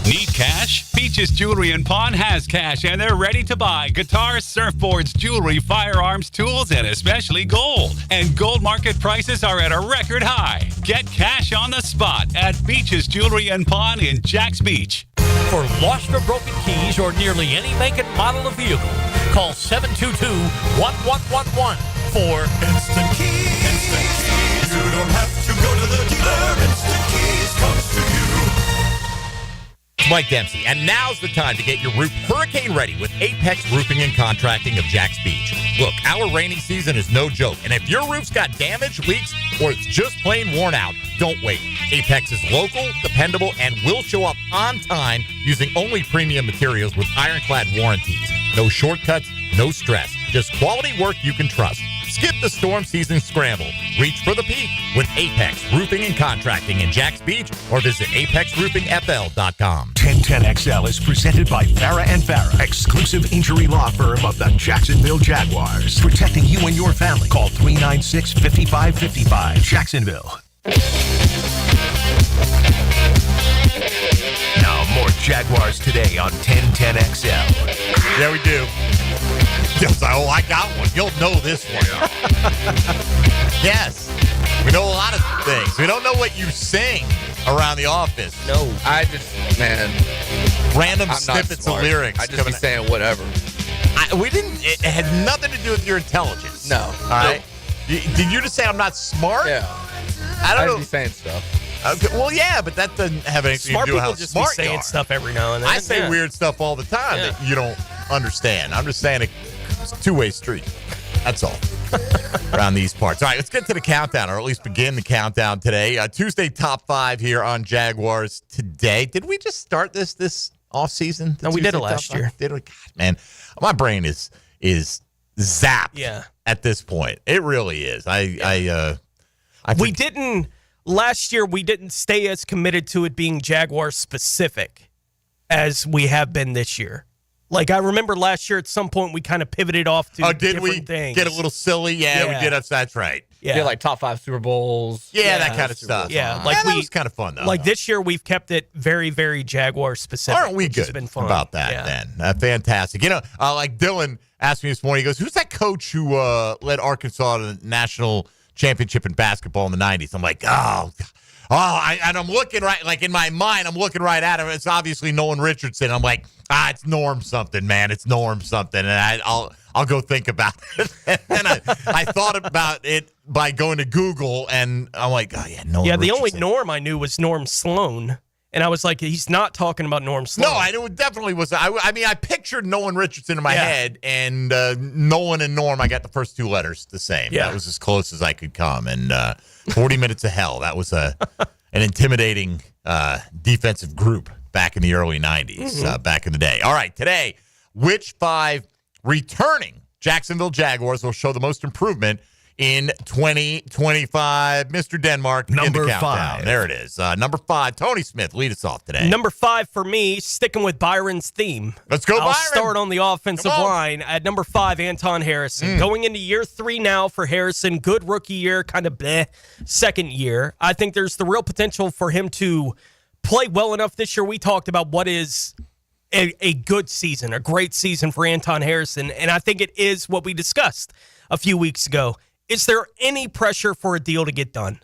Need cash? Beaches Jewelry and Pawn has cash, and they're ready to buy guitars, surfboards, jewelry, firearms, tools, and especially gold. And gold market prices are at a record high. Get cash on the spot at Beaches Jewelry and Pawn in Jacks Beach. For lost or broken keys or nearly any make and model of vehicle, call 722-1111 for Instant Keys. Instant Keys. You don't have to go to the dealer. Instant Keys comes to you. Mike Dempsey, and now's the time to get your roof hurricane ready with Apex Roofing and Contracting of Jacks Beach. Look, our rainy season is no joke, and if your roof's got damage, leaks, or it's just plain worn out, don't wait. Apex is local, dependable, and will show up on time using only premium materials with ironclad warranties. No shortcuts, no stress, just quality work you can trust. Skip the storm season scramble. Reach for the peak with Apex Roofing and Contracting in Jacks Beach, or visit apexroofingfl.com. 1010XL is presented by Farah & Farah, exclusive injury law firm of the Jacksonville Jaguars. Protecting you and your family. Call 396-5555, Jacksonville. Now more Jaguars Today on 1010XL. Yeah, we do. Oh, I got one. You'll know this one. Yes. We know a lot of things. We don't know what you sing around the office. No. I just, man. Random I'm snippets of lyrics. I just be saying whatever. It had nothing to do with your intelligence. No. All right? Did you just say I'm not smart? Yeah. I don't know. Just be saying stuff. Okay, well, yeah, but that doesn't have anything Smart to do with how people just smart be saying you are. stuff every now and then. I say weird stuff all the time that you don't understand. I'm just saying it's a two-way street. That's all. Around these parts. All right, let's get to the countdown, or at least begin the countdown today. Tuesday top 5 here on Jaguars Today. Did we just start this off season? No, we did it last year. Did we? God, man, my brain is zapped. At this point, it really is. We didn't last year. We didn't stay as committed to it being Jaguar specific as we have been this year. Like, I remember last year at some point we kind of pivoted off to different things. Get a little silly? Yeah, we did. That's right. Yeah. Get like top 5 Super Bowls. Yeah, that kind of stuff. Yeah, that was kind of fun though. Like this year, we've kept it very, very Jaguar specific. Aren't we which good has been fun. about that? Yeah. Then fantastic. Like Dylan asked me this morning. He goes, "Who's that coach who led Arkansas to the national championship in basketball in the '90s?" I'm like, and I'm looking right, like in my mind, I'm looking right at him. It's obviously Nolan Richardson. I'm like, it's Norm something, man. It's Norm something, and I'll go think about it. And I thought about it by going to Google, and I'm like, Nolan. Yeah, the Richardson. only Norm I knew was Norm Sloan. And I was like, he's not talking about Norm Sloan. No, I knew it definitely was. I mean, I pictured Nolan Richardson in my head, and Nolan and Norm, I got the first 2 letters the same. Yeah. That was as close as I could come. And 40 Minutes of Hell, that was an intimidating defensive group back in the early 90s, back in the day. All right, today, which 5 returning Jacksonville Jaguars will show the most improvement in 2025? Mr. Denmark, Number in the countdown. 5. There it is. Number 5, Tony Smith, lead us off today. Number 5 for me, sticking with Byron's theme. Let's go, I'll Byron. start on the offensive line. At number 5, Anton Harrison. Going into year 3 now for Harrison. Good rookie year, kind of bleh. Second year. I think there's the real potential for him to play well enough this year. We talked about what is a good season, a great season for Anton Harrison, and I think it is what we discussed a few weeks ago. Is there any pressure for a deal to get done?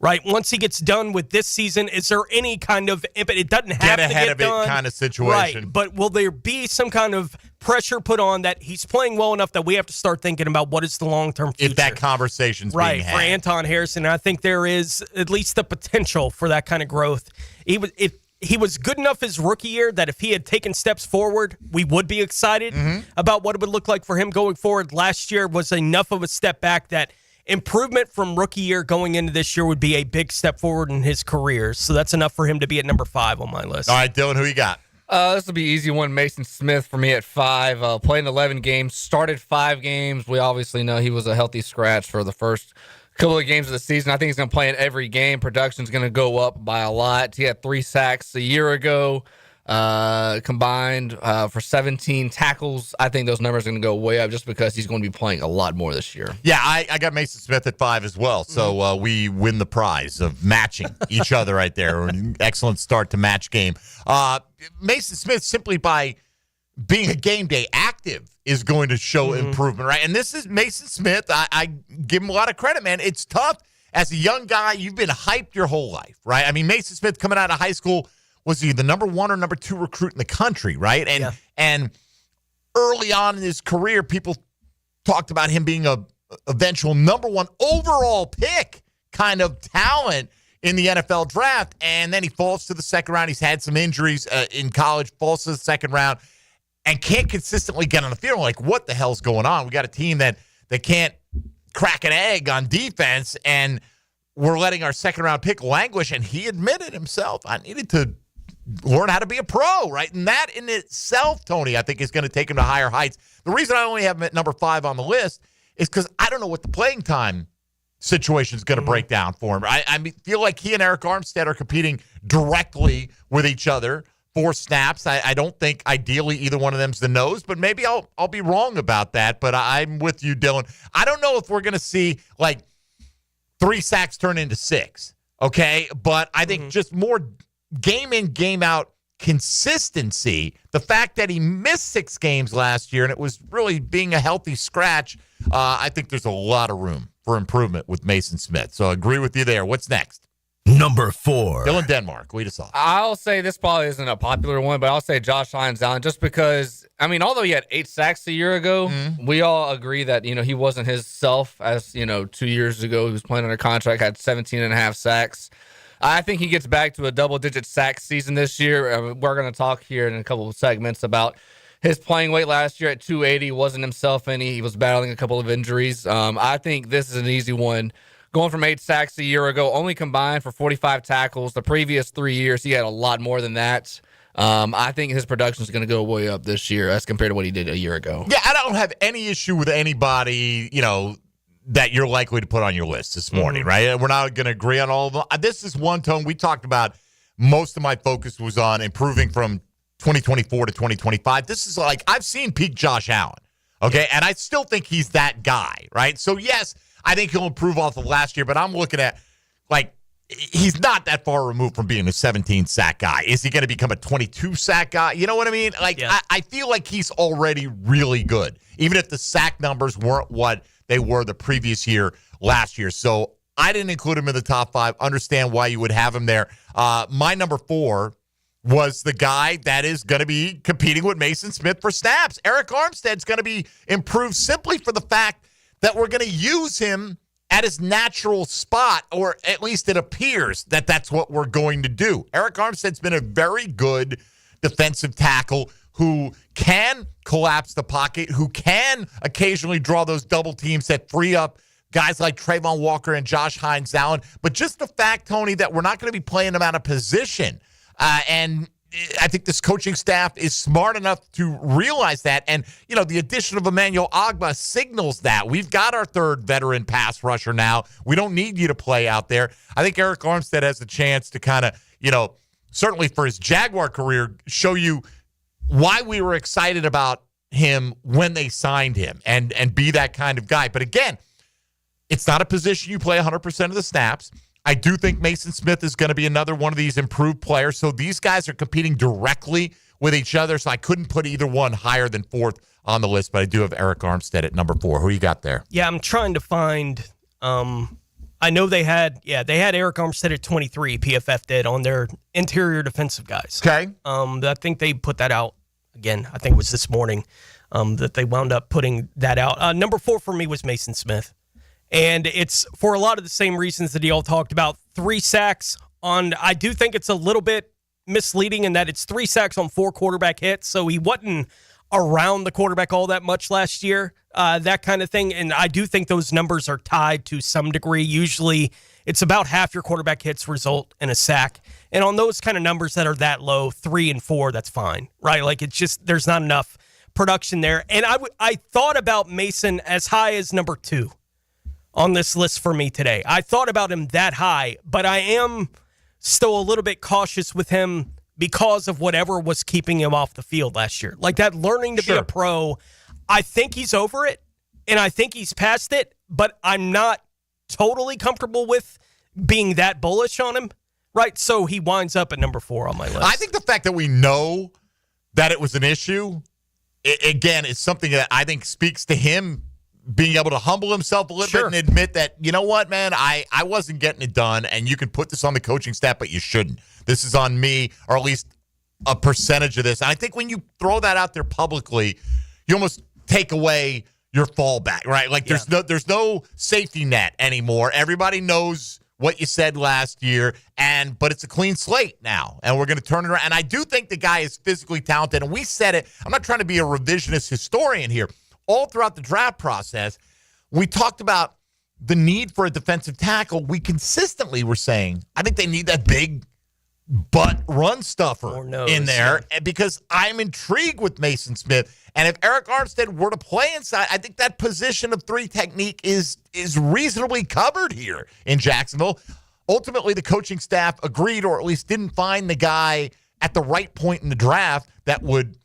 Right? Once he gets done with this season, is there any kind of, it doesn't have Get to ahead get of it done. kind of situation. Right. But will there be some kind of pressure put on that he's playing well enough that we have to start thinking about what is the long-term future? If that conversation's right, being had. for Anton Harrison. And I think there is at least the potential for that kind of growth. He was good enough his rookie year that if he had taken steps forward, we would be excited about what it would look like for him going forward. Last year was enough of a step back that improvement from rookie year going into this year would be a big step forward in his career. So that's enough for him to be at number 5 on my list. All right, Dylan, who you got? This will be easy one. Mason Smith for me at 5. Played 11 games, started 5 games. We obviously know he was a healthy scratch for the first couple of games of the season. I think he's going to play in every game. Production's going to go up by a lot. He had 3 sacks a year ago, combined for 17 tackles. I think those numbers are going to go way up just because he's going to be playing a lot more this year. Yeah, I got Mason Smith at 5 as well. So we win the prize of matching each other right there. An excellent start to match game. Mason Smith, simply by being a game day active, is going to show improvement, right? And this is Mason Smith. I give him a lot of credit, man. It's tough. As a young guy, you've been hyped your whole life, right? I mean, Mason Smith coming out of high school, was he the number 1 or number 2 recruit in the country, right? And early on in his career, people talked about him being a eventual number 1 overall pick kind of talent in the NFL draft. And then he falls to the second round. He's had some injuries in college, falls to the second round, and can't consistently get on the field. Like, what the hell's going on? We got a team that can't crack an egg on defense, and we're letting our second-round pick languish. And he admitted himself, I needed to learn how to be a pro, right? And that in itself, Tony, I think is going to take him to higher heights. The reason I only have him at number 5 on the list is because I don't know what the playing time situation is going to break down for him. I feel like he and Eric Armstead are competing directly with each other for snaps. I don't think ideally either one of them's the nose, but maybe I'll be wrong about that. But I'm with you, Dylan. I don't know if we're going to see like 3 sacks turn into 6, okay? But I think just more game in, game out consistency. The fact that he missed 6 games last year and it was really being a healthy scratch, I think there's a lot of room for improvement with Mason Smith. So I agree with you there. What's next? Number 4. Dylan Denmark, lead us off. I'll say this probably isn't a popular one, but I'll say Josh Hines-Allen just because, I mean, although he had 8 sacks a year ago, we all agree that, he wasn't his self as, 2 years ago. He was playing under contract, had 17 and a half sacks. I think he gets back to a double-digit sack season this year. We're going to talk here in a couple of segments about his playing weight last year at 280. Wasn't himself any. He was battling a couple of injuries. I think this is an easy one. Going from 8 sacks a year ago, only combined for 45 tackles. The previous 3 years, he had a lot more than that. I think his production is going to go way up this year as compared to what he did a year ago. Yeah, I don't have any issue with anybody, that you're likely to put on your list this morning, right? We're not going to agree on all of them. This is one, Tone, we talked about. Most of my focus was on improving from 2024 to 2025. This is like, I've seen peak Josh Allen, okay? And I still think he's that guy, right? So, yes, I think he'll improve off of last year, but I'm looking at, like, he's not that far removed from being a 17-sack guy. Is he going to become a 22-sack guy? You know what I mean? Like, I feel like he's already really good, even if the sack numbers weren't what they were the previous year, last year. So I didn't include him in the top 5. Understand why you would have him there. My number 4 was the guy that is going to be competing with Mason Smith for snaps. Eric Armstead's going to be improved simply for the fact that we're going to use him at his natural spot, or at least it appears that that's what we're going to do. Eric Armstead's been a very good defensive tackle who can collapse the pocket, who can occasionally draw those double teams that free up guys like Trayvon Walker and Josh Hines-Allen. But just the fact, Tony, that we're not going to be playing him out of position. And I think this coaching staff is smart enough to realize that. And, you know, the addition of Emmanuel Ogbah signals that. We've got our third veteran pass rusher now. We don't need you to play out there. I think Eric Armstead has a chance to kind of, you know, certainly for his Jaguar career, show you why we were excited about him when they signed him and be that kind of guy. But again, it's not a position you play 100% of the snaps. I do think Mason Smith is going to be another one of these improved players. So these guys are competing directly with each other. So I couldn't put either one higher than 4th on the list, but I do have Eric Armstead at number 4. Who you got there? Yeah, I'm trying to find. I know they had Eric Armstead at 23. PFF did on their interior defensive guys. Okay. I think they put that out again. I think it was this morning that they wound up putting that out. Number 4 for me was Mason Smith. And it's for a lot of the same reasons that y'all talked about. 3 sacks on, I do think it's a little bit misleading in that it's 3 sacks on 4 quarterback hits. So he wasn't around the quarterback all that much last year, that kind of thing. And I do think those numbers are tied to some degree. Usually it's about half your quarterback hits result in a sack. And on those kind of numbers that are that low, 3 and 4, that's fine, right? Like it's just, there's not enough production there. And I thought about Mason as high as number 2. On this list for me today. I thought about him that high, but I am still a little bit cautious with him because of whatever was keeping him off the field last year. Like that learning to be a pro, I think he's over it, and I think he's past it, but I'm not totally comfortable with being that bullish on him, right? So he winds up at number 4 on my list. I think the fact that we know that it was an issue, again, is something that I think speaks to him being able to humble himself a little bit and admit that, you know what, man, I wasn't getting it done, and you can put this on the coaching staff, but you shouldn't. This is on me, or at least a percentage of this. And I think when you throw that out there publicly, you almost take away your fallback, right? Like there's no safety net anymore. Everybody knows what you said last year, but it's a clean slate now, and we're going to turn it around. And I do think the guy is physically talented, and we said it. I'm not trying to be a revisionist historian here. All throughout the draft process, we talked about the need for a defensive tackle. We consistently were saying, I think they need that big butt run stuffer in there because I'm intrigued with Mason Smith. And if Eric Armstead were to play inside, I think that position of 3 technique is reasonably covered here in Jacksonville. Ultimately, the coaching staff agreed, or at least didn't find the guy at the right point in the draft that would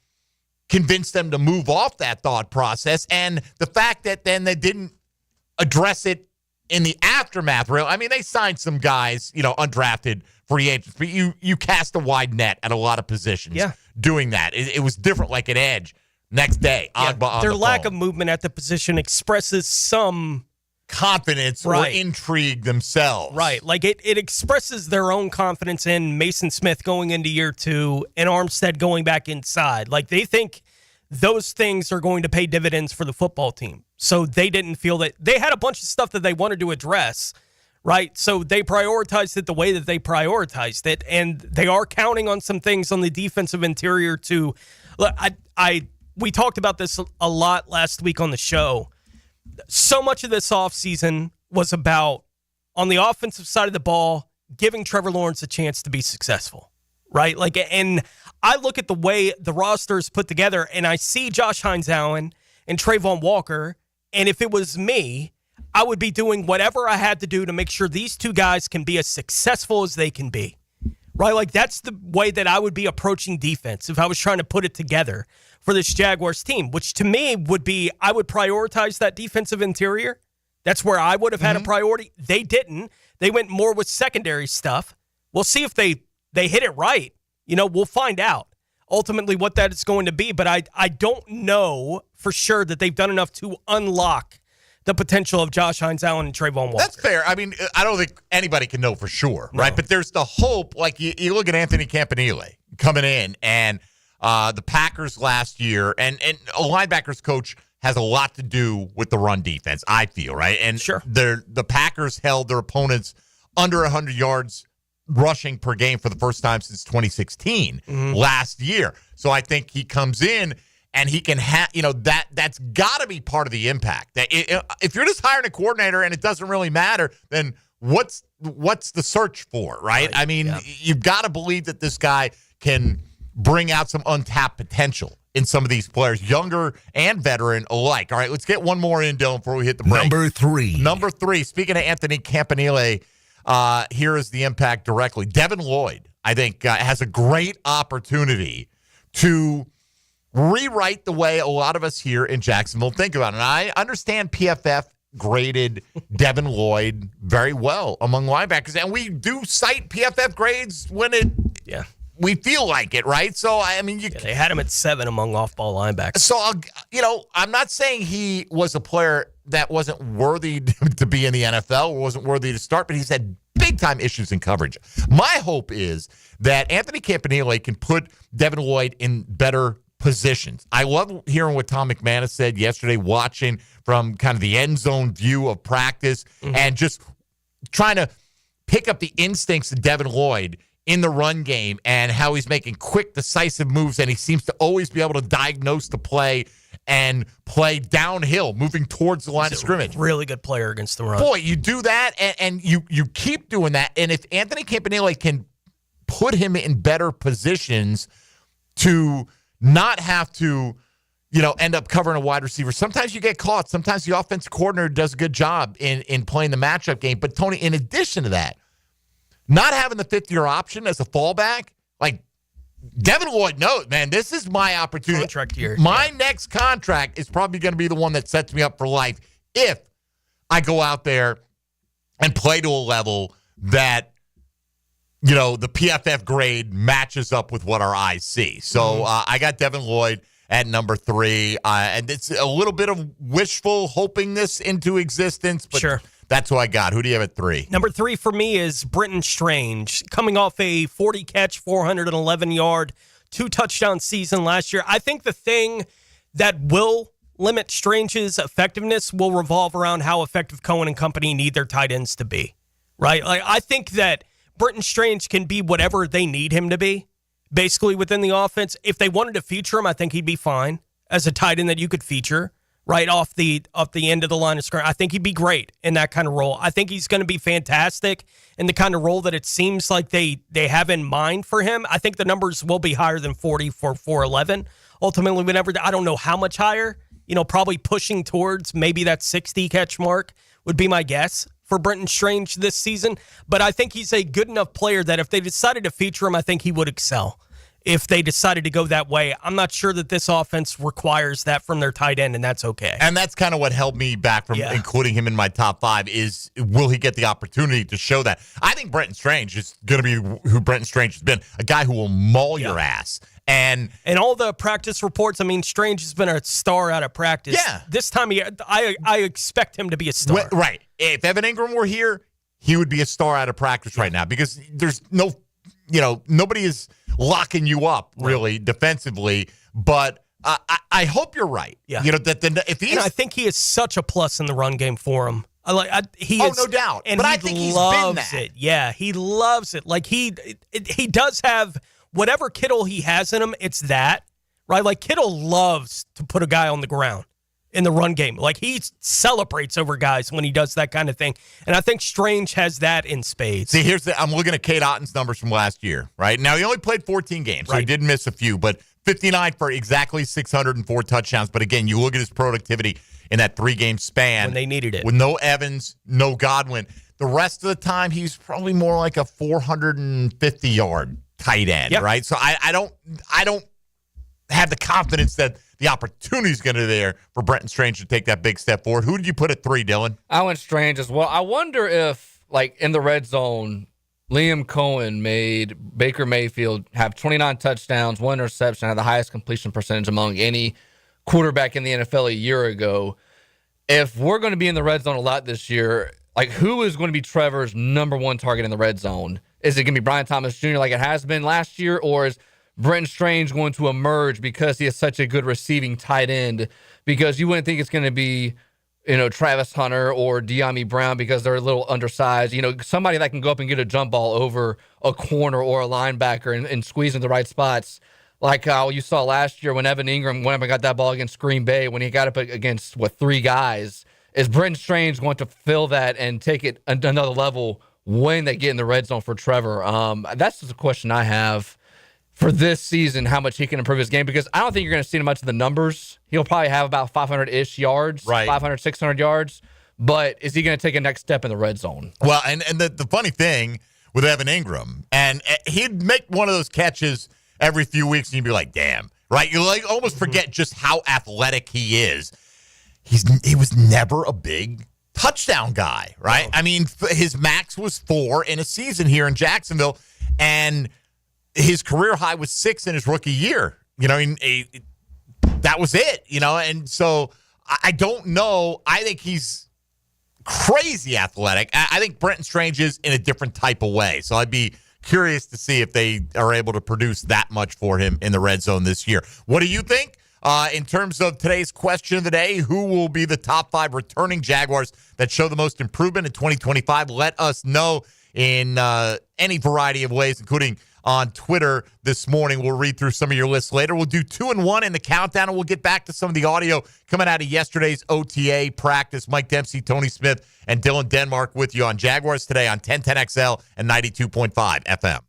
convince them to move off that thought process. And the fact that then they didn't address it in the aftermath, really. I mean, they signed some guys, you know, undrafted free agents, but you cast a wide net at a lot of positions doing that. It was different, like an edge next day. Their lack of movement at the position expresses some confidence or intrigue themselves. Right. Like it expresses their own confidence in Mason Smith going into year 2 and Armstead going back inside. Like they think those things are going to pay dividends for the football team. So they didn't feel that they had a bunch of stuff that they wanted to address. Right. So they prioritized it the way that they prioritized it. And they are counting on some things on the defensive interior too. Look, we talked about this a lot last week on the show. So much of this offseason was about, on the offensive side of the ball, giving Trevor Lawrence a chance to be successful, right? Like, and I look at the way the roster is put together, and I see Josh Hines-Allen and Trayvon Walker, and if it was me, I would be doing whatever I had to do to make sure these 2 guys can be as successful as they can be, right? Like, that's the way that I would be approaching defense if I was trying to put it together for this Jaguars team, which to me would be, I would prioritize that defensive interior That's where I would have had a priority. They didn't. They went more with secondary stuff. We'll see if they hit it right. We'll find out ultimately what that is going to be. But I don't know for sure that they've done enough to unlock the potential of Josh Hines Allen and Trayvon Walker. That's fair. I mean, I don't think anybody can know for sure, right? But there's the hope. Like you look at Anthony Campanile coming in, and the Packers last year, and a linebackers coach has a lot to do with the run defense, I feel, right? And sure, the Packers held their opponents under 100 yards rushing per game for the first time since 2016 last year. So I think he comes in and he can have, that's got to be part of the impact. That if you're just hiring a coordinator and it doesn't really matter, then what's the search for, right? I mean, you've got to believe that this guy can bring out some untapped potential in some of these players, younger and veteran alike. All right, let's get one more in, Dylan, before we hit the break. Number three. Speaking of Anthony Campanile, here is the impact directly. Devin Lloyd, I think, has a great opportunity to rewrite the way a lot of us here in Jacksonville think about it. And I understand PFF graded Devin Lloyd very well among linebackers, and we do cite PFF grades when we feel like it, right? So, I mean, they had him at 7 among off-ball linebackers. So, I'm not saying he was a player that wasn't worthy to be in the NFL or wasn't worthy to start, but he's had big-time issues in coverage. My hope is that Anthony Campanile can put Devin Lloyd in better positions. I love hearing what Tom McManus said yesterday, watching from kind of the end zone view of practice and just trying to pick up the instincts of Devin Lloyd in the run game and how he's making quick, decisive moves, and he seems to always be able to diagnose the play and play downhill, moving towards the line of scrimmage. Really good player against the run. Boy, you do that, and you keep doing that, and if Anthony Campanile can put him in better positions to not have to, end up covering a wide receiver. Sometimes you get caught. Sometimes the offensive coordinator does a good job in playing the matchup game. But, Tony, in addition to that, not having the fifth-year option as a fallback, like Devin Lloyd knows, man, this is my opportunity. Contract year. My next contract is probably going to be the one that sets me up for life if I go out there and play to a level that, the PFF grade matches up with what our eyes see. So I got Devin Lloyd at number 3. And it's a little bit of wishful hoping this into existence, but sure. That's who I got. Who do you have at 3? Number 3 for me is Brenton Strange, coming off a 40-catch, 411-yard, 2-touchdown season last year. I think the thing that will limit Strange's effectiveness will revolve around how effective Cohen and company need their tight ends to be, right? Like, I think that Brenton Strange can be whatever they need him to be, basically within the offense. If they wanted to feature him, I think he'd be fine as a tight end that you could feature right off the end of the line of scrimmage. I think he'd be great in that kind of role. I think he's going to be fantastic in the kind of role that it seems like they have in mind for him. I think the numbers will be higher than 40 for 411. Ultimately, I don't know how much higher, probably pushing towards maybe that 60 catch mark would be my guess for Brenton Strange this season. But I think he's a good enough player that if they decided to feature him, I think he would excel. If they decided to go that way, I'm not sure that this offense requires that from their tight end, and that's okay. And that's kind of what held me back from including him in my top 5 is, will he get the opportunity to show that? I think Brenton Strange is going to be who Brenton Strange has been, a guy who will maul your ass. And all the practice reports, I mean, Strange has been a star out of practice. Yeah. This time, I expect him to be a star. Right. If Evan Ingram were here, he would be a star out of practice right now because there's no, nobody is locking you up really defensively. But I hope you're right. Yeah. If he's, and I think he is such a plus in the run game for him. No doubt. And but I think he's been that. It. Yeah, he loves it. Like he does have whatever Kittle he has in him. It's that, right? Like Kittle loves to put a guy on the ground in the run game. Like he celebrates over guys when he does that kind of thing. And I think Strange has that in spades. See, I'm looking at Cade Otton's numbers from last year, right? Now, he only played 14 games, so he did miss a few, but 59 for exactly 604 touchdowns. But again, you look at his productivity in that 3-game span. When they needed it. With no Evans, no Godwin. The rest of the time, he's probably more like a 450-yard tight end, right? So I don't have the confidence that the opportunity is going to be there for Brenton Strange to take that big step forward. Who did you put at 3, Dylan? I went Strange as well. I wonder if, like, in the red zone, Liam Cohen made Baker Mayfield have 29 touchdowns, 1 interception, had the highest completion percentage among any quarterback in the NFL a year ago. If we're going to be in the red zone a lot this year, like, who is going to be Trevor's number one target in the red zone? Is it going to be Brian Thomas Jr. like it has been last year, or is Brenton Strange going to emerge because he is such a good receiving tight end? Because you wouldn't think it's going to be, Travis Hunter or De'Ami Brown because they're a little undersized. Somebody that can go up and get a jump ball over a corner or a linebacker and squeeze in the right spots. Like how you saw last year when Evan Ingram went up and got that ball against Green Bay when he got up against, 3 guys. Is Brenton Strange going to fill that and take it another level when they get in the red zone for Trevor? That's just a question I have for this season, how much he can improve his game, because I don't think you're going to see much of the numbers. He'll probably have about 500-ish yards, right. 500, 600 yards. But is he going to take a next step in the red zone? Well, and the funny thing with Evan Ingram, and he'd make one of those catches every few weeks, and you'd be like, damn, right? You almost forget just how athletic he is. He was never a big touchdown guy, right? No. I mean, his max was 4 in a season here in Jacksonville, and his career high was 6 in his rookie year. That was it, and so I don't know. I think he's crazy athletic. I think Brenton Strange is in a different type of way, so I'd be curious to see if they are able to produce that much for him in the red zone this year. What do you think? In terms of today's question of the day, who will be the top 5 returning Jaguars that show the most improvement in 2025? Let us know in any variety of ways, including on Twitter this morning. We'll read through some of your lists later. We'll do 2 and 1 in the countdown, and we'll get back to some of the audio coming out of yesterday's OTA practice. Mike Dempsey, Tony Smith, and Dylan Denmark with you on Jaguars Today on 1010XL and 92.5 FM.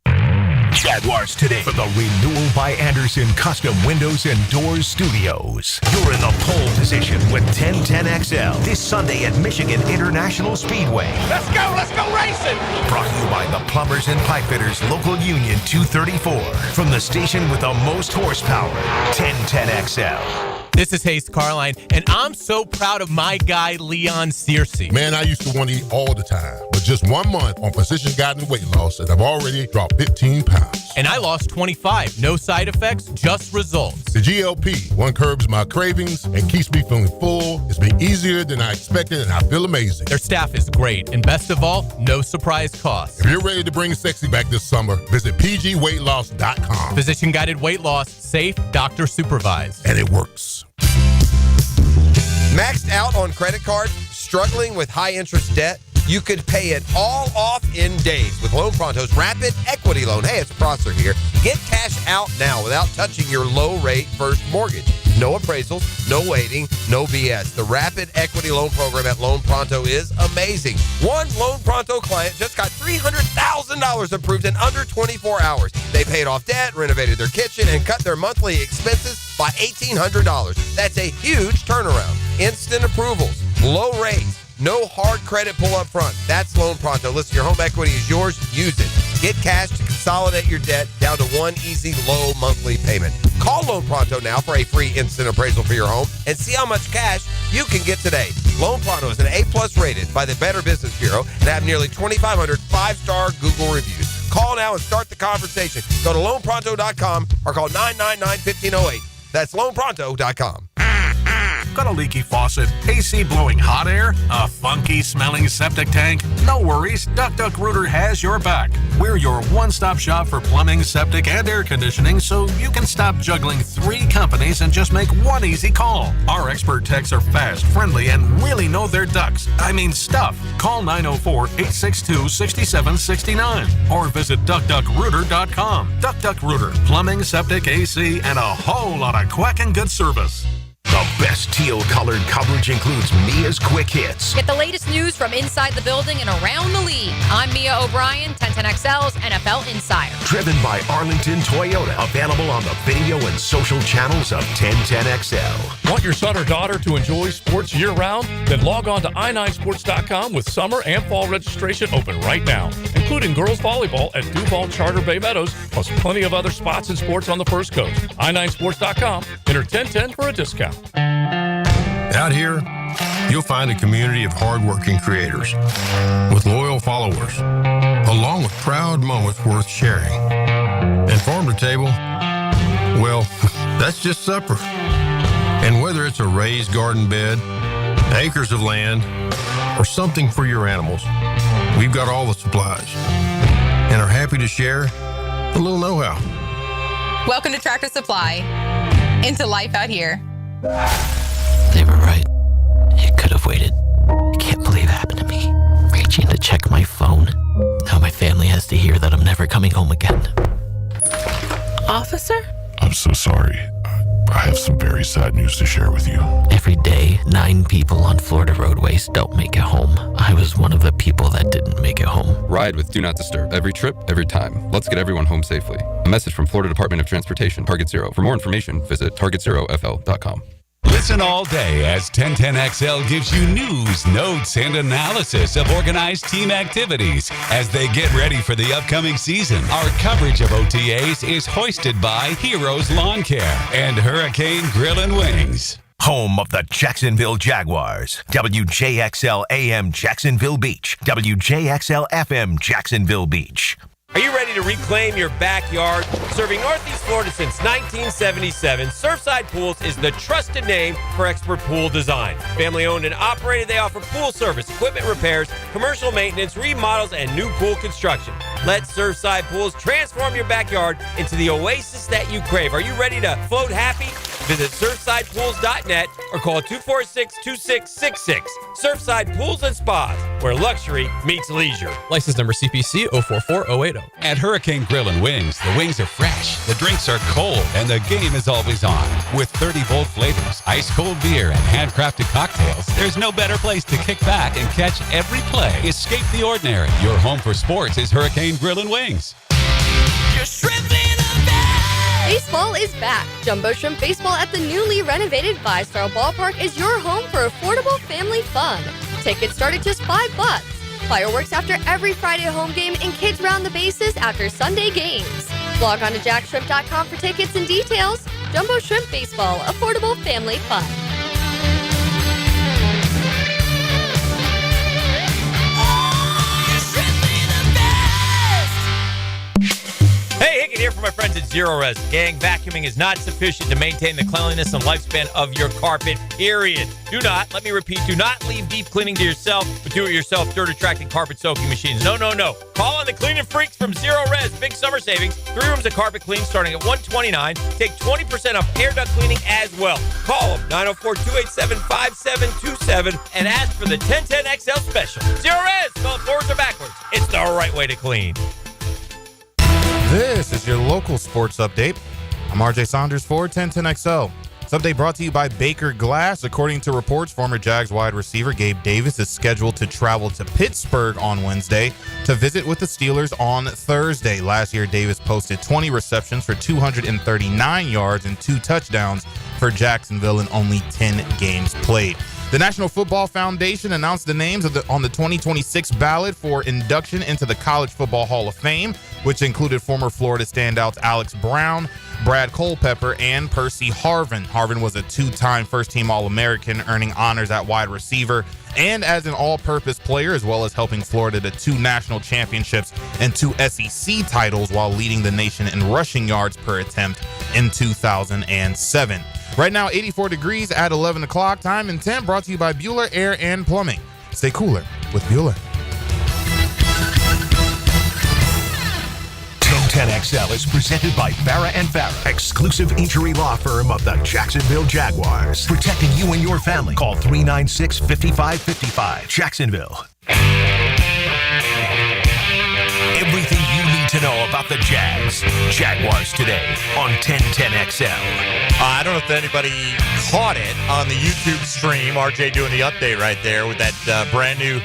Jaguars Today from the Renewal by Anderson Custom Windows and Doors Studios. You're in the pole position with 1010XL this Sunday at Michigan International Speedway. Let's go racing! Brought to you by the Plumbers and Pipefitters Local Union 234. From the station with the most horsepower, 1010XL. This is Hayes Carline, and I'm so proud of my guy, Leon Searcy. Man, I used to want to eat all the time, but just 1 month on Physician Guided Weight Loss, and I've already dropped 15 pounds. And I lost 25. No side effects, just results. The GLP, one curbs my cravings and keeps me feeling full. It's been easier than I expected, and I feel amazing. Their staff is great, and best of all, no surprise costs. If you're ready to bring sexy back this summer, visit pgweightloss.com. Physician Guided Weight Loss, safe, doctor supervised. And it works. Maxed out on credit cards, struggling with high interest debt? You could pay it all off in days with Loan Pronto's Rapid Equity Loan. Hey, it's Prosser here. Get cash out now without touching your low-rate first mortgage. No appraisals, no waiting, no BS. The Rapid Equity Loan Program at Loan Pronto is amazing. One Loan Pronto client just got $300,000 approved in under 24 hours. They paid off debt, renovated their kitchen, and cut their monthly expenses by $1,800. That's a huge turnaround. Instant approvals, low rates, no hard credit pull up front. That's Loan Pronto. Listen, your home equity is yours. Use it. Get cash to consolidate your debt down to one easy, low monthly payment. Call Loan Pronto now for a free instant appraisal for your home and see how much cash you can get today. Loan Pronto is an A+ rated by the Better Business Bureau and have nearly 2,500 five-star Google reviews. Call now and start the conversation. Go to loanpronto.com or call 999-1508. That's loanpronto.com. Got a leaky faucet, AC blowing hot air, a funky smelling septic tank? No worries, Duck Rooter has your back. We're your one-stop shop for plumbing, septic, and air conditioning, so you can stop juggling 3 companies and just make one easy call. Our expert techs are fast, friendly, and really know their ducks. I mean stuff. Call 904-862-6769 or visit duckduckrooter.com. Duck Rooter, plumbing, septic, AC, and a whole lot of quacking good service. The The best teal-colored coverage includes Mia's quick hits. Get the latest news from inside the building and around the league. I'm Mia O'Brien, 1010XL's NFL Insider. Driven by Arlington Toyota. Available on the video and social channels of 1010XL. Want your son or daughter to enjoy sports year-round? Then log on to i9sports.com with summer and fall registration open right now, including girls volleyball at Duval Charter Bay Meadows, plus plenty of other spots and sports on the First Coast. i9sports.com. Enter 1010 for a discount. Out here, you'll find a community of hardworking creators with loyal followers, along with proud moments worth sharing. And farm to table, well, that's just supper. And whether it's a raised garden bed, acres of land, or something for your animals, we've got all the supplies and are happy to share a little know-how. Welcome to Tractor Supply. Into life out here. They were right. It could have waited. I can't believe it happened to me. Reaching to check my phone. Now my family has to hear that I'm never coming home again. Officer? I'm so sorry. I have some very sad news to share with you. Every day, 9 people on Florida roadways don't make it home. I was one of the people that didn't make it home. Ride with Do Not Disturb. Every trip, every time. Let's get everyone home safely. A message from Florida Department of Transportation, Target Zero. For more information, visit targetzerofl.com. Listen all day as 1010XL gives you news, notes, and analysis of organized team activities as they get ready for the upcoming season. Our coverage of OTAs is hoisted by Heroes Lawn Care and Hurricane Grill and Wings. Home of the Jacksonville Jaguars. WJXL AM Jacksonville Beach. WJXL FM Jacksonville Beach. Are you ready to reclaim your backyard? Serving Northeast Florida since 1977, Surfside Pools is the trusted name for expert pool design. Family owned and operated, they offer pool service, equipment repairs, commercial maintenance, remodels, and new pool construction. Let Surfside Pools transform your backyard into the oasis that you crave. Are you ready to float happy? Visit surfsidepools.net or call 246-2666. Surfside Pools and Spas, where luxury meets leisure. License number CPC 044080. At Hurricane Grill and Wings, the wings are fresh, the drinks are cold, and the game is always on. With 30 bold flavors, ice-cold beer, and handcrafted cocktails, there's no better place to kick back and catch every play. Escape the ordinary. Your home for sports is Hurricane Grill and Wings. Baseball is back. Jumbo Shrimp Baseball at the newly renovated 5-Star Ballpark is your home for affordable family fun. Tickets start at just $5. Fireworks after every Friday home game and kids round the bases after Sunday games. Log on to jackshrimp.com for tickets and details. Jumbo Shrimp Baseball, affordable family fun. Hey, Hickett here for my friends at Zero Res. Gang, vacuuming is not sufficient to maintain the cleanliness and lifespan of your carpet, period. Do not, let me repeat, do not leave deep cleaning to yourself, but do it yourself. Dirt attracting carpet soaking machines. No. Call on the cleaning freaks from Zero Res. Big summer savings. 3 rooms of carpet clean starting at $129. Take 20% off air duct cleaning as well. Call them, 904-287-5727, and ask for the 1010XL special. Zero Res, spell it forwards or backwards. It's the right way to clean. This is your local sports update. I'm RJ Saunders for 1010XL. This update brought to you by Baker Glass. According to reports, former Jags wide receiver Gabe Davis is scheduled to travel to Pittsburgh on Wednesday to visit with the Steelers on Thursday. Last year, Davis posted 20 receptions for 239 yards and 2 touchdowns for Jacksonville in only 10 games played. The National Football Foundation announced the names on the 2026 ballot for induction into the College Football Hall of Fame, which included former Florida standouts Alex Brown, Brad Culpepper, and Percy Harvin. Harvin was a 2-time first-team All-American, earning honors at wide receiver and as an all-purpose player, as well as helping Florida to 2 national championships and 2 SEC titles while leading the nation in rushing yards per attempt in 2007. Right now, 84 degrees at 11 o'clock. Time and temp brought to you by Bueller Air and Plumbing. Stay cooler with Bueller. 1010XL is presented by Farah & Farah, exclusive injury law firm of the Jacksonville Jaguars. Protecting you and your family. Call 396-5555. Jacksonville. Everything you need to know about the Jags. Jaguars Today on 1010XL. I don't know if anybody caught it on the YouTube stream. RJ doing the update right there with that brand new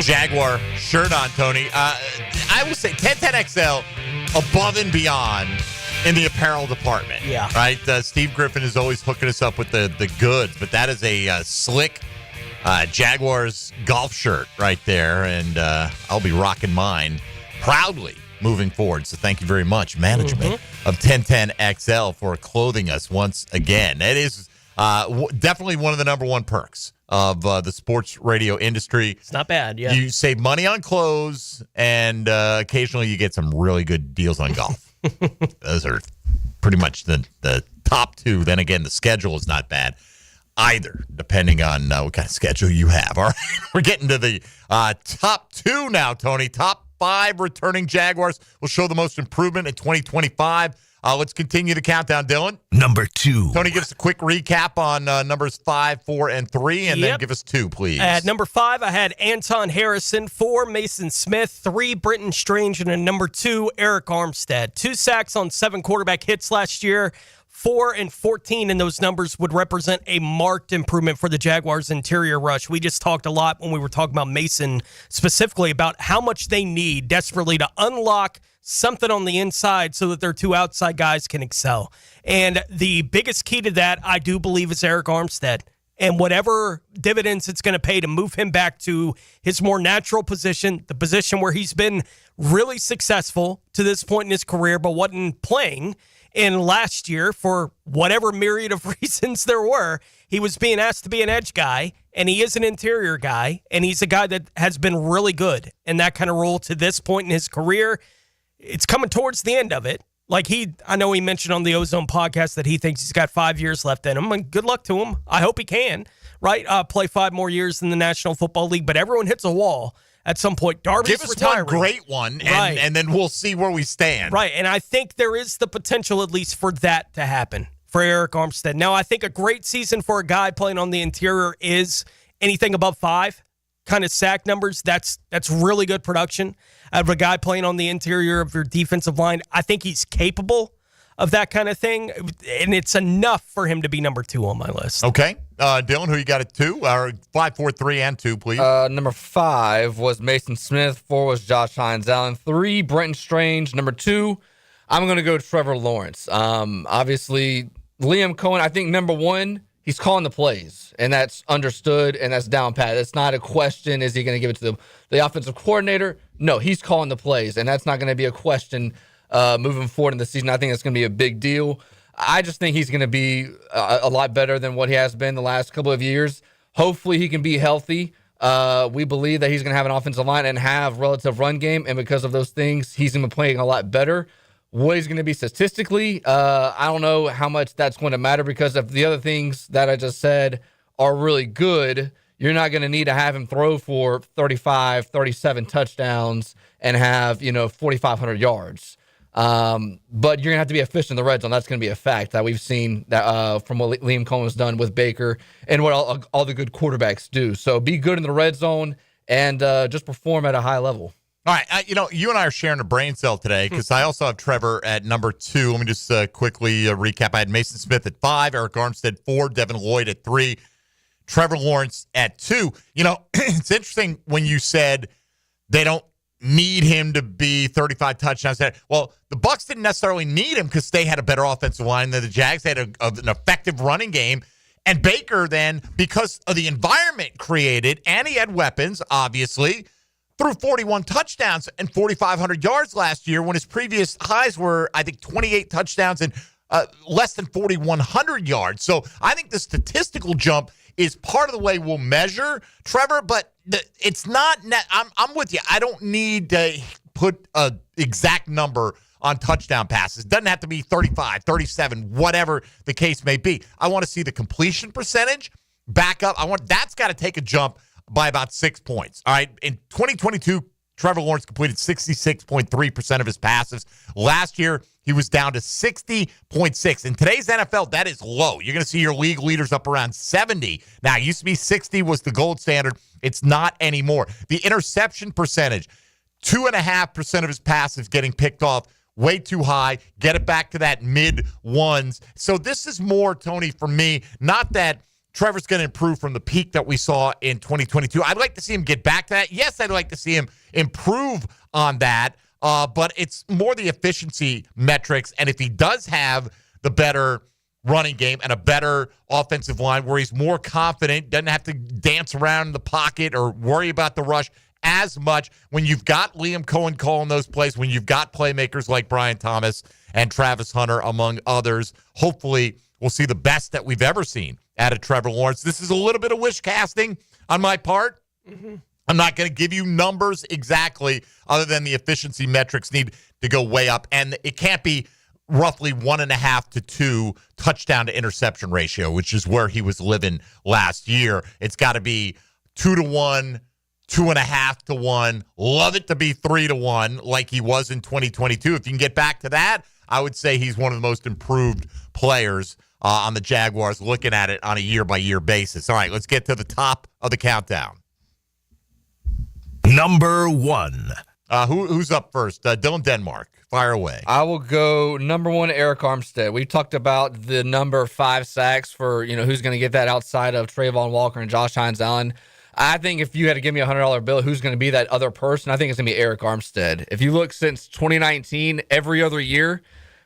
Jaguar shirt on, Tony. I will say 1010XL above and beyond in the apparel department. Yeah. Right? Steve Griffin is always hooking us up with the goods, but that is a slick Jaguars golf shirt right there, and I'll be rocking mine proudly moving forward. So thank you very much, management of 1010XL, for clothing us once again. It is definitely one of the number one perks of the sports radio industry. It's not bad, yeah. You save money on clothes, and occasionally you get some really good deals on golf. Those are pretty much the top two. Then again, the schedule is not bad either, depending on what kind of schedule you have. All right, we're getting to the top two now, Tony. Top 5 returning Jaguars will show the most improvement in 2025. Let's continue the countdown, Dylan. Number 2. Tony, give us a quick recap on numbers 5, 4, and 3, and then give us 2, please. At number 5, I had Anton Harrison. 4, Mason Smith. 3, Britton Strange. And at number 2, Eric Armstead. 2 sacks on 7 quarterback hits last year. 4 and 14 in those numbers would represent a marked improvement for the Jaguars' interior rush. We just talked a lot when we were talking about Mason, specifically about how much they need desperately to unlock something on the inside so that their 2 outside guys can excel. And the biggest key to that, I do believe, is Eric Armstead. And whatever dividends it's going to pay to move him back to his more natural position, the position where he's been really successful to this point in his career, but wasn't playing. And last year, for whatever myriad of reasons there were, he was being asked to be an edge guy, and he is an interior guy, and he's a guy that has been really good in that kind of role to this point in his career. It's coming towards the end of it. Like I know he mentioned on the Ozone podcast that he thinks he's got 5 years left in him, and good luck to him. I hope he can, right? Play 5 more years in the National Football League, but everyone hits a wall at some point. Darby's Give us retiring. one great one, and then we'll see where we stand. Right, and I think there is the potential, at least, for that to happen for Eric Armstead. Now, I think a great season for a guy playing on the interior is anything above 5 kind of sack numbers. That's really good production. Of a guy playing on the interior of your defensive line, I think he's capable of that kind of thing, and it's enough for him to be number 2 on my list. Okay. Dylan, who you got at 2? Or 5, 4, 3, and 2, please. Number 5 was Mason Smith. 4 was Josh Hines Allen. 3, Brenton Strange. Number 2, I'm going to go Trevor Lawrence. Obviously, Liam Cohen, I think number 1, he's calling the plays, and that's understood, and that's down pat. It's not a question, is he going to give it to the offensive coordinator? No, he's calling the plays, and that's not going to be a question moving forward in the season. I think it's going to be a big deal. I just think he's going to be a lot better than what he has been the last couple of years. Hopefully he can be healthy. We believe that he's going to have an offensive line and have relative run game, and because of those things, he's going to be playing a lot better. What he's going to be statistically, I don't know how much that's going to matter, because if the other things that I just said are really good, you're not going to need to have him throw for 35, 37 touchdowns and have, 4,500 yards. But you're going to have to be efficient in the red zone. That's going to be a fact that we've seen that from what Liam Cohen has done with Baker and what all the good quarterbacks do. So be good in the red zone and just perform at a high level. All right, you and I are sharing a brain cell today because I also have Trevor at number 2. Let me just quickly recap. I had Mason Smith at 5, Eric Armstead 4, Devin Lloyd at 3, Trevor Lawrence at 2. It's interesting when you said they don't need him to be 35 touchdowns. Well, the Bucs didn't necessarily need him because they had a better offensive line than the Jags had an effective running game. And Baker then, because of the environment created, and he had weapons, obviously, threw 41 touchdowns and 4,500 yards last year when his previous highs were, I think, 28 touchdowns and less than 4,100 yards. So I think the statistical jump is part of the way we'll measure Trevor, but it's not I'm with you. I don't need to put an exact number on touchdown passes. It doesn't have to be 35, 37, whatever the case may be. I want to see the completion percentage back up. That's got to take a jump by about 6 points. All right. In 2022, Trevor Lawrence completed 66.3% of his passes. Last year, he was down to 60.6. In today's NFL, that is low. You're going to see your league leaders up around 70. Now, it used to be 60 was the gold standard. It's not anymore. The interception percentage, 2.5% of his passes getting picked off way too high, get it back to that mid ones. So this is more, Tony, for me, not that Trevor's going to improve from the peak that we saw in 2022. I'd like to see him get back to that. Yes, I'd like to see him improve on that, but it's more the efficiency metrics. And if he does have the better running game and a better offensive line where he's more confident, doesn't have to dance around in the pocket or worry about the rush as much, when you've got Liam Cohen calling those plays, when you've got playmakers like Brian Thomas and Travis Hunter, among others, hopefully we'll see the best that we've ever seen out of Trevor Lawrence. This is a little bit of wish casting on my part. I'm not going to give you numbers exactly, other than the efficiency metrics need to go way up. And it can't be roughly 1.5 to 2 touchdown to interception ratio, which is where he was living last year. It's got to be 2 to 1, 2.5 to 1. Love it to be 3 to 1 like he was in 2022. If you can get back to that, I would say he's one of the most improved players on the Jaguars, looking at it on a year-by-year basis. All right, let's get to the top of the countdown. Number 1. Who's up first? Dylan Denmark, fire away. I will go number 1, Eric Armstead. We talked about the number 5 sacks for, who's going to get that outside of Trayvon Walker and Josh Hines-Allen. I think if you had to give me a $100 bill, who's going to be that other person? I think it's going to be Eric Armstead. If you look since 2019, every other year,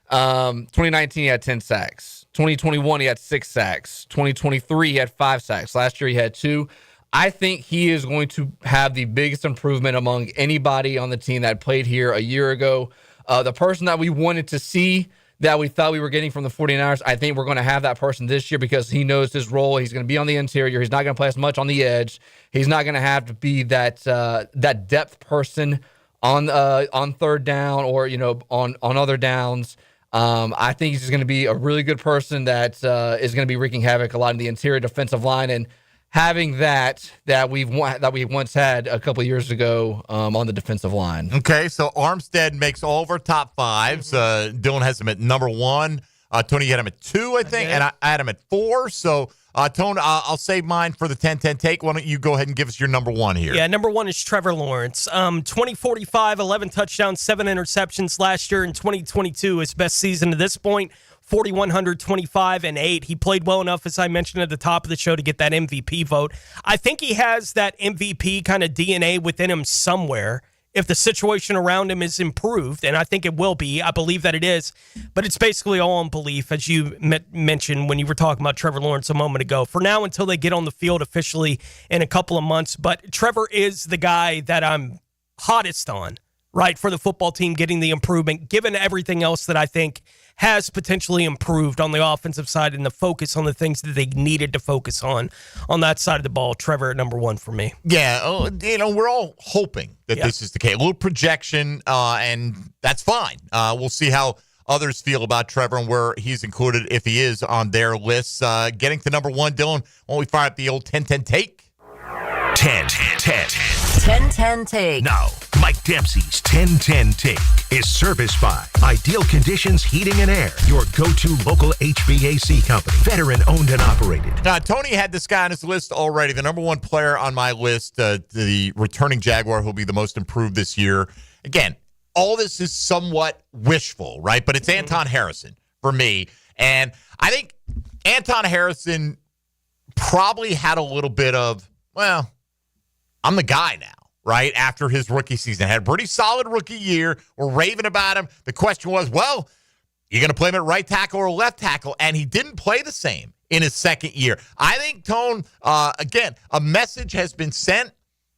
2019 he had 10 sacks. 2021 he had 6 sacks. 2023 he had 5 sacks. Last year he had 2. I think he is going to have the biggest improvement among anybody on the team that played here a year ago. The person that we wanted to see, that we thought we were getting from the 49ers, I think we're going to have that person this year because he knows his role. He's going to be on the interior. He's not going to play as much on the edge. He's not going to have to be that depth person on third down or on other downs. I think he's going to be a really good person that is going to be wreaking havoc a lot in the interior defensive line, and having that we once had a couple of years ago on the defensive line. Okay, so Armstead makes all of our top 5s. Dylan has him at number 1. Tony, you had him at 2, I think, and I had him at 4. So, Tony, I'll save mine for the 10-10 take. Why don't you go ahead and give us your number 1 here? Yeah, number 1 is Trevor Lawrence. 2045, 11 touchdowns, 7 interceptions last year in 2022. His best season to this point. 4,125 and 8. He played well enough, as I mentioned at the top of the show, to get that MVP vote. I think he has that MVP kind of DNA within him somewhere. If the situation around him is improved, and I think it will be, I believe that it is, but it's basically all on belief, as you mentioned when you were talking about Trevor Lawrence a moment ago. For now, until they get on the field officially in a couple of months, but Trevor is the guy that I'm hottest on, right, for the football team getting the improvement, given everything else that I think has potentially improved on the offensive side and the focus on the things that they needed to focus on that side of the ball. Trevor at number 1 for me. Yeah, we're all hoping that this is the case. A little projection, and that's fine. We'll see how others feel about Trevor and where he's included, if he is on their lists. Getting to number 1, Dylan, why don't we fire up the old 10-10 take? 10-10 take. Now, Mike Dempsey's 10-10 take is serviced by Ideal Conditions Heating and Air, your go-to local HVAC company, veteran owned and operated. Tony had this guy on his list already. The number 1 player on my list, the returning Jaguar who'll be the most improved this year. Again, all this is somewhat wishful, right? But it's Anton Harrison for me. And I think Anton Harrison probably had a little bit of, well, I'm the guy now, right? After his rookie season. Had a pretty solid rookie year. We're raving about him. The question was, well, you going to play him at right tackle or left tackle? And he didn't play the same in his second year. I think, Tone, again, a message has been sent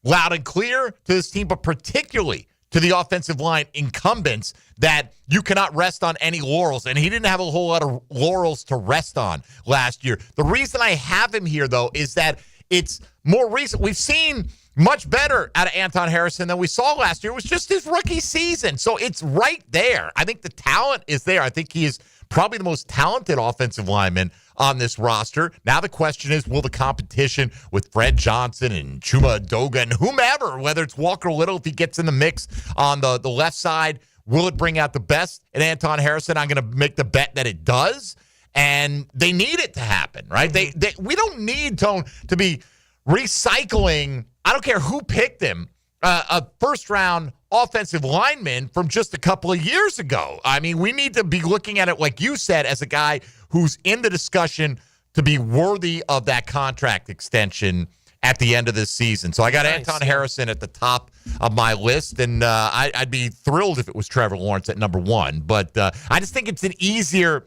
loud and clear to this team, but particularly to the offensive line incumbents, that you cannot rest on any laurels. And he didn't have a whole lot of laurels to rest on last year. The reason I have him here, though, is that it's more recent. We've seen much better out of Anton Harrison than we saw last year. It was just his rookie season. So it's right there. I think the talent is there. I think he is probably the most talented offensive lineman on this roster. Now the question is, will the competition with Fred Johnson and Chuma Edoga and whomever, whether it's Walker Little, if he gets in the mix on the left side, will it bring out the best in Anton Harrison? I'm going to make the bet that it does. And they need it to happen, right? We don't need, Tone, to be recycling. I don't care who picked him, a first-round offensive linemen from just a couple of years ago. I mean, we need to be looking at it, like you said, as a guy who's in the discussion to be worthy of that contract extension at the end of this season. So I got Anton Harrison at the top of my list, and I'd be thrilled if it was Trevor Lawrence at number 1. But I just think it's an easier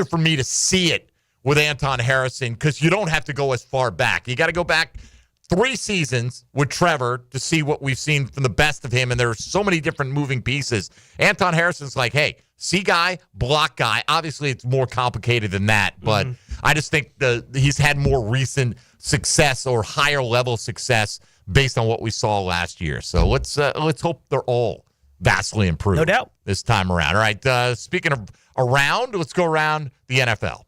for me to see it with Anton Harrison because you don't have to go as far back. You got to go back 3 seasons with Trevor to see what we've seen from the best of him, and there are so many different moving pieces. Anton Harrison's like, hey, see guy, block guy. Obviously, it's more complicated than that, but I just think he's had more recent success or higher level success based on what we saw last year. So let's hope they're all vastly improved. No doubt. This time around. All right, speaking of around, let's go around the NFL.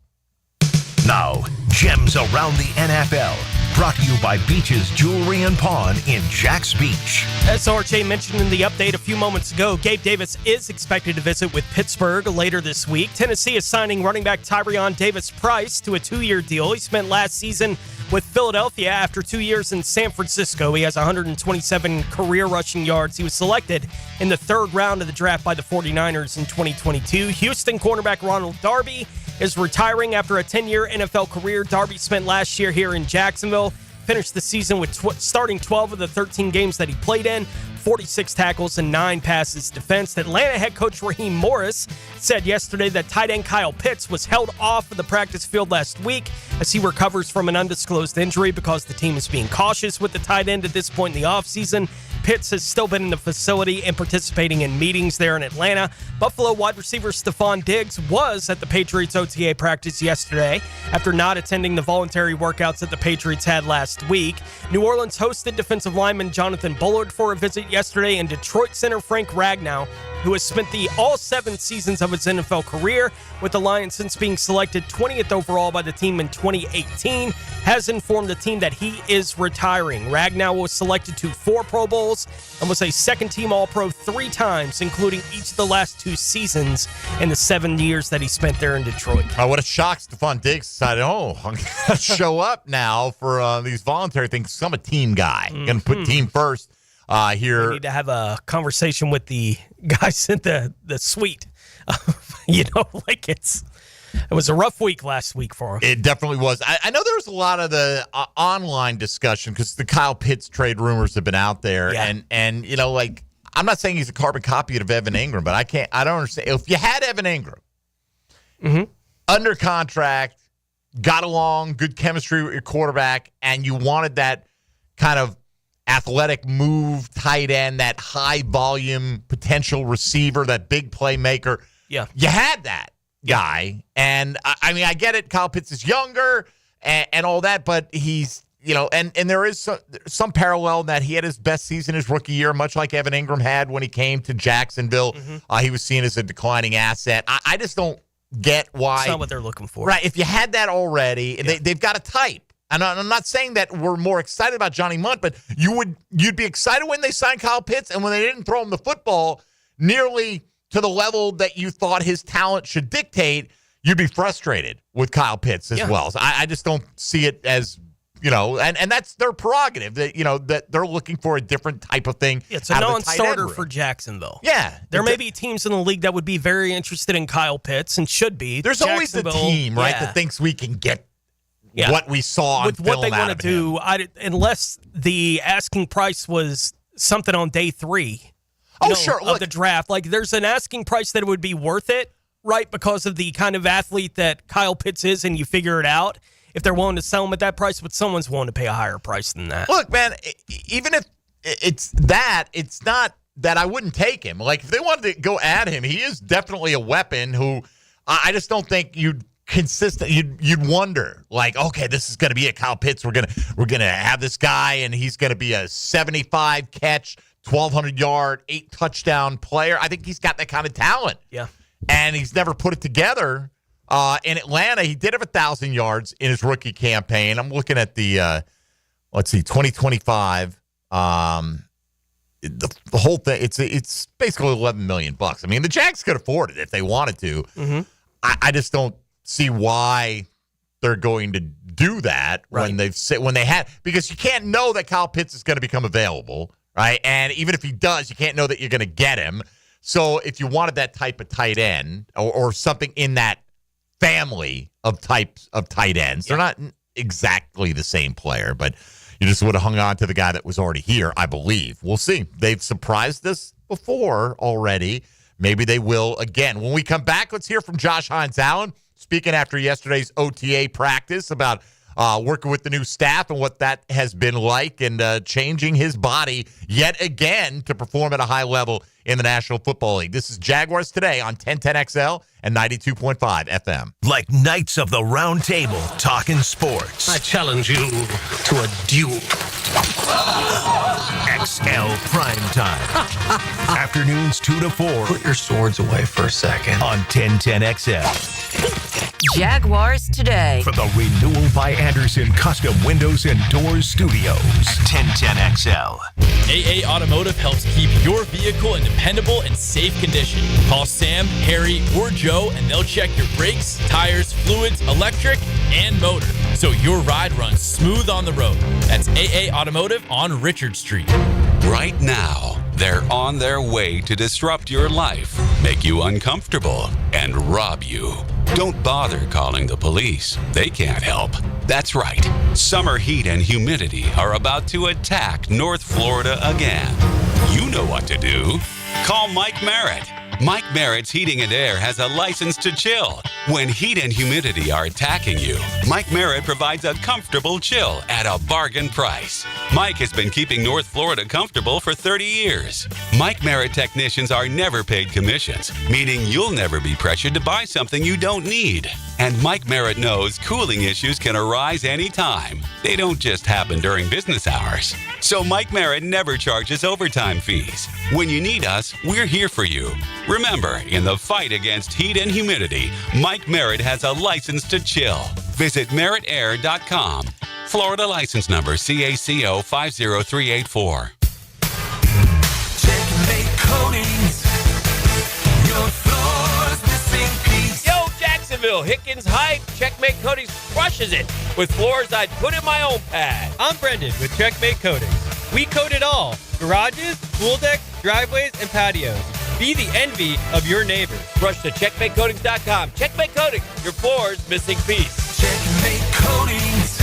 Now, Gems Around the NFL. Brought to you by Beach's Jewelry and Pawn in Jax Beach. As RJ mentioned in the update a few moments ago, Gabe Davis is expected to visit with Pittsburgh later this week. Tennessee is signing running back Tyrion Davis-Price to a 2-year deal. He spent last season with Philadelphia after 2 years in San Francisco. He has 127 career rushing yards. He was selected in the 3rd round of the draft by the 49ers in 2022. Houston cornerback Ronald Darby is retiring after a 10-year NFL career. Darby spent last year here in Jacksonville, finished the season with starting 12 of the 13 games that he played in, 46 tackles and 9 passes defensed. Atlanta head coach Raheem Morris said yesterday that tight end Kyle Pitts was held off of the practice field last week as he recovers from an undisclosed injury because the team is being cautious with the tight end at this point in the offseason. Pitts has still been in the facility and participating in meetings there in Atlanta. Buffalo wide receiver Stephon Diggs was at the Patriots OTA practice yesterday after not attending the voluntary workouts that the Patriots had last week. New Orleans hosted defensive lineman Jonathan Bullard for a visit yesterday, and Detroit center Frank Ragnow, who has spent all 7 seasons of his NFL career with the Lions since being selected 20th overall by the team in 2018, has informed the team that he is retiring. Ragnow was selected to 4 Pro Bowls and was a second-team All-Pro 3 times, including each of the last 2 seasons in the 7 years that he spent there in Detroit. What a shock. Stephon Diggs decided, I'm going to show up now for these voluntary things. I'm a team guy. Going to put team first. Here. We need to have a conversation with the guys in the suite. It was a rough week last week for him. It definitely was. I know there was a lot of the online discussion because the Kyle Pitts trade rumors have been out there. Yeah. And I'm not saying he's a carbon copy of Evan Ingram, but I don't understand. If you had Evan Ingram under contract, got along, good chemistry with your quarterback, and you wanted that kind of athletic move, tight end, that high volume potential receiver, that big playmaker. Yeah. You had that guy. And I mean, I get it. Kyle Pitts is younger and all that, but he's, and there is some parallel in that he had his best season his rookie year, much like Evan Ingram had when he came to Jacksonville. He was seen as a declining asset. I just don't get why. It's not what they're looking for. Right. If you had that already, they've got a type. And I'm not saying that we're more excited about Johnny Munt, but you'd be excited when they signed Kyle Pitts and when they didn't throw him the football nearly to the level that you thought his talent should dictate, you'd be frustrated with Kyle Pitts as well. So I just don't see it as, and that's their prerogative that, that they're looking for a different type of thing. It's a non-starter for Jacksonville. Yeah. There may be teams in the league that would be very interested in Kyle Pitts and should be. There's always the team, right, that thinks we can get what we saw with what they want to do, unless the asking price was something on day 3. Of the draft. Like, there's an asking price that it would be worth it, right? Because of the kind of athlete that Kyle Pitts is, and you figure it out if they're willing to sell him at that price, but someone's willing to pay a higher price than that. Look, man, even if it's that, it's not that I wouldn't take him. Like, if they wanted to go at him, he is definitely a weapon who I just don't think you'd wonder, like, okay, this is going to be a Kyle Pitts. We're gonna have this guy, and he's going to be a 75 catch, 1,200 yard, 8 touchdown player. I think he's got that kind of talent. Yeah, and he's never put it together. In Atlanta, he did have 1,000 yards in his rookie campaign. I'm looking at the 2025. The whole thing. It's basically $11 million. I mean, the Jags could afford it if they wanted to. I just don't see why they're going to do that when they had, because you can't know that Kyle Pitts is going to become available, right? And even if he does, you can't know that you're going to get him. So if you wanted that type of tight end or something in that family of types of tight ends, they're not exactly the same player, but you just would have hung on to the guy that was already here, I believe. We'll see. They've surprised us before already. Maybe they will again. When we come back, let's hear from Josh Hines-Allen, speaking after yesterday's OTA practice about working with the new staff and what that has been like and changing his body yet again to perform at a high level in the National Football League. This is Jaguars Today on 1010XL and 92.5 FM. Like Knights of the Round Table, talking sports. I challenge you to a duel. XL Primetime. Afternoons 2 to 4. Put your swords away for a second. On 1010XL. Jaguars Today. From the Renewal by Anderson Custom Windows and Doors Studios. At 1010XL. AA Automotive helps keep your vehicle in dependable and safe condition. Call Sam, Harry, or Joe, and they'll check your brakes, tires, fluids, electric, and motor, so your ride runs smooth on the road. That's AA Automotive on Richard Street. Right now, they're on their way to disrupt your life, make you uncomfortable, and rob you. Don't bother calling the police. They can't help. That's right. Summer heat and humidity are about to attack North Florida again. You know what to do. Call Mike Merritt. Mike Merritt's Heating and Air has a license to chill. When heat and humidity are attacking you, Mike Merritt provides a comfortable chill at a bargain price. Mike has been keeping North Florida comfortable for 30 years. Mike Merritt technicians are never paid commissions, meaning you'll never be pressured to buy something you don't need. And Mike Merritt knows cooling issues can arise anytime. They don't just happen during business hours. So Mike Merritt never charges overtime fees. When you need us, we're here for you. Remember, in the fight against heat and humidity, Mike Merritt has a license to chill. Visit merrittair.com. Florida license number CACO 50384. Checkmate Coatings. Your floor's missing piece. Yo, Jacksonville, Hickens Hype. Checkmate Coatings crushes it with floors I'd put in my own pad. I'm Brendan with Checkmate Coatings. We coat it all. Garages, pool decks, driveways, and patios. Be the envy of your neighbors. Rush to checkmatecoatings.com. Checkmate Coatings, your floor's missing piece. Checkmate Coatings.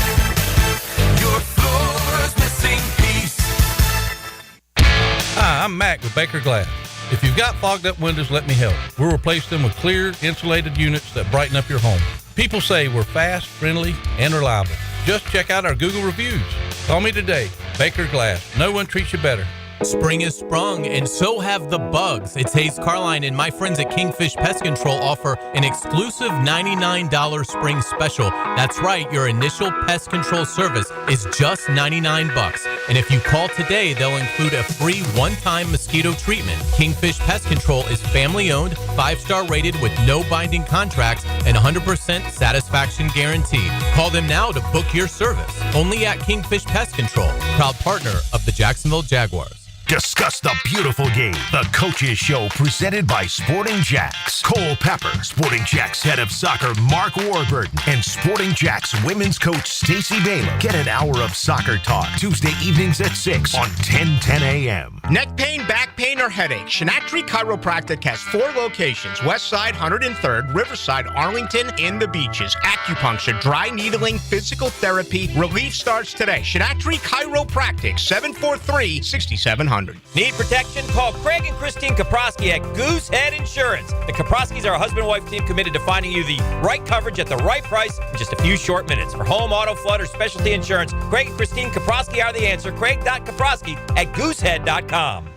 Your floor's missing piece. Hi, I'm Mac with Baker Glass. If you've got fogged up windows, let me help. We'll replace them with clear, insulated units that brighten up your home. People say we're fast, friendly, and reliable. Just check out our Google reviews. Call me today. Baker Glass. No one treats you better. Spring has sprung, and so have the bugs. It's Hayes Carline and my friends at Kingfish Pest Control offer an exclusive $99 spring special. That's right, your initial pest control service is just $99. And if you call today, they'll include a free one-time mosquito treatment. Kingfish Pest Control is family-owned, 5-star rated with no binding contracts, and 100% satisfaction guaranteed. Call them now to book your service. Only at Kingfish Pest Control, proud partner of the Jacksonville Jaguars. Discuss the beautiful game. The Coaches Show presented by Sporting Jacks. Cole Pepper, Sporting Jacks head of soccer Mark Warburton, and Sporting Jacks women's coach Stacey Baylor. Get an hour of soccer talk Tuesday evenings at 6 on 1010 a.m. Neck pain, back pain, or headache? Shinatri Chiropractic has 4 locations: Westside, 103rd, Riverside, Arlington, and the Beaches. Acupuncture, dry needling, physical therapy. Relief starts today. Shinatri Chiropractic, 743-6700. Need protection? Call Craig and Christine Kaprosky at Goosehead Insurance. The Kaproskys are a husband and wife team committed to finding you the right coverage at the right price in just a few short minutes. For home, auto, flood, or specialty insurance, Craig and Christine Kaprosky are the answer. Craig.Kaprosky at Goosehead.com.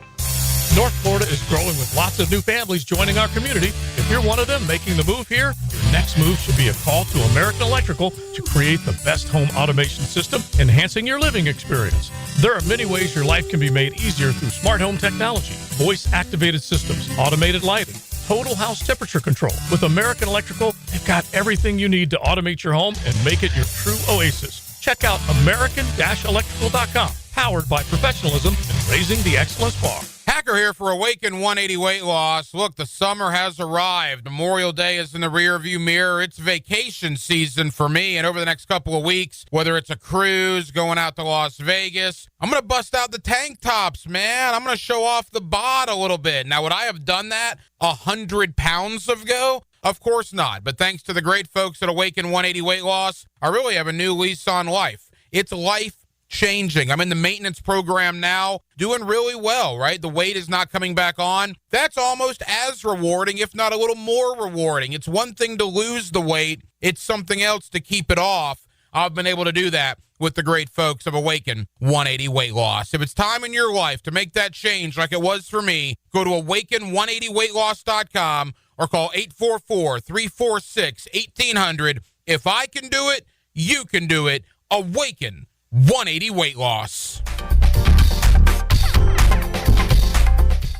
North Florida is growing with lots of new families joining our community. If you're one of them making the move here, your next move should be a call to American Electrical to create the best home automation system, enhancing your living experience. There are many ways your life can be made easier through smart home technology, voice-activated systems, automated lighting, total house temperature control. With American Electrical, they've got everything you need to automate your home and make it your true oasis. Check out American-Electrical.com, powered by professionalism and raising the excellence bar. Hacker here for Awaken 180 Weight Loss. Look, the summer has arrived. Memorial Day is in the rearview mirror. It's vacation season for me, and over the next couple of weeks, whether it's a cruise, going out to Las Vegas, I'm going to bust out the tank tops, man. I'm going to show off the bod a little bit. Now, would I have done that 100 pounds ago? Of course not, but thanks to the great folks at Awaken 180 Weight Loss, I really have a new lease on life. It's life changing. I'm in the maintenance program now, doing really well, right? The weight is not coming back on. That's almost as rewarding, if not a little more rewarding. It's one thing to lose the weight. It's something else to keep it off. I've been able to do that with the great folks of Awaken 180 Weight Loss. If it's time in your life to make that change like it was for me, go to awaken180weightloss.com or call 844-346-1800. If I can do it, you can do it. Awaken 180 Weight Loss.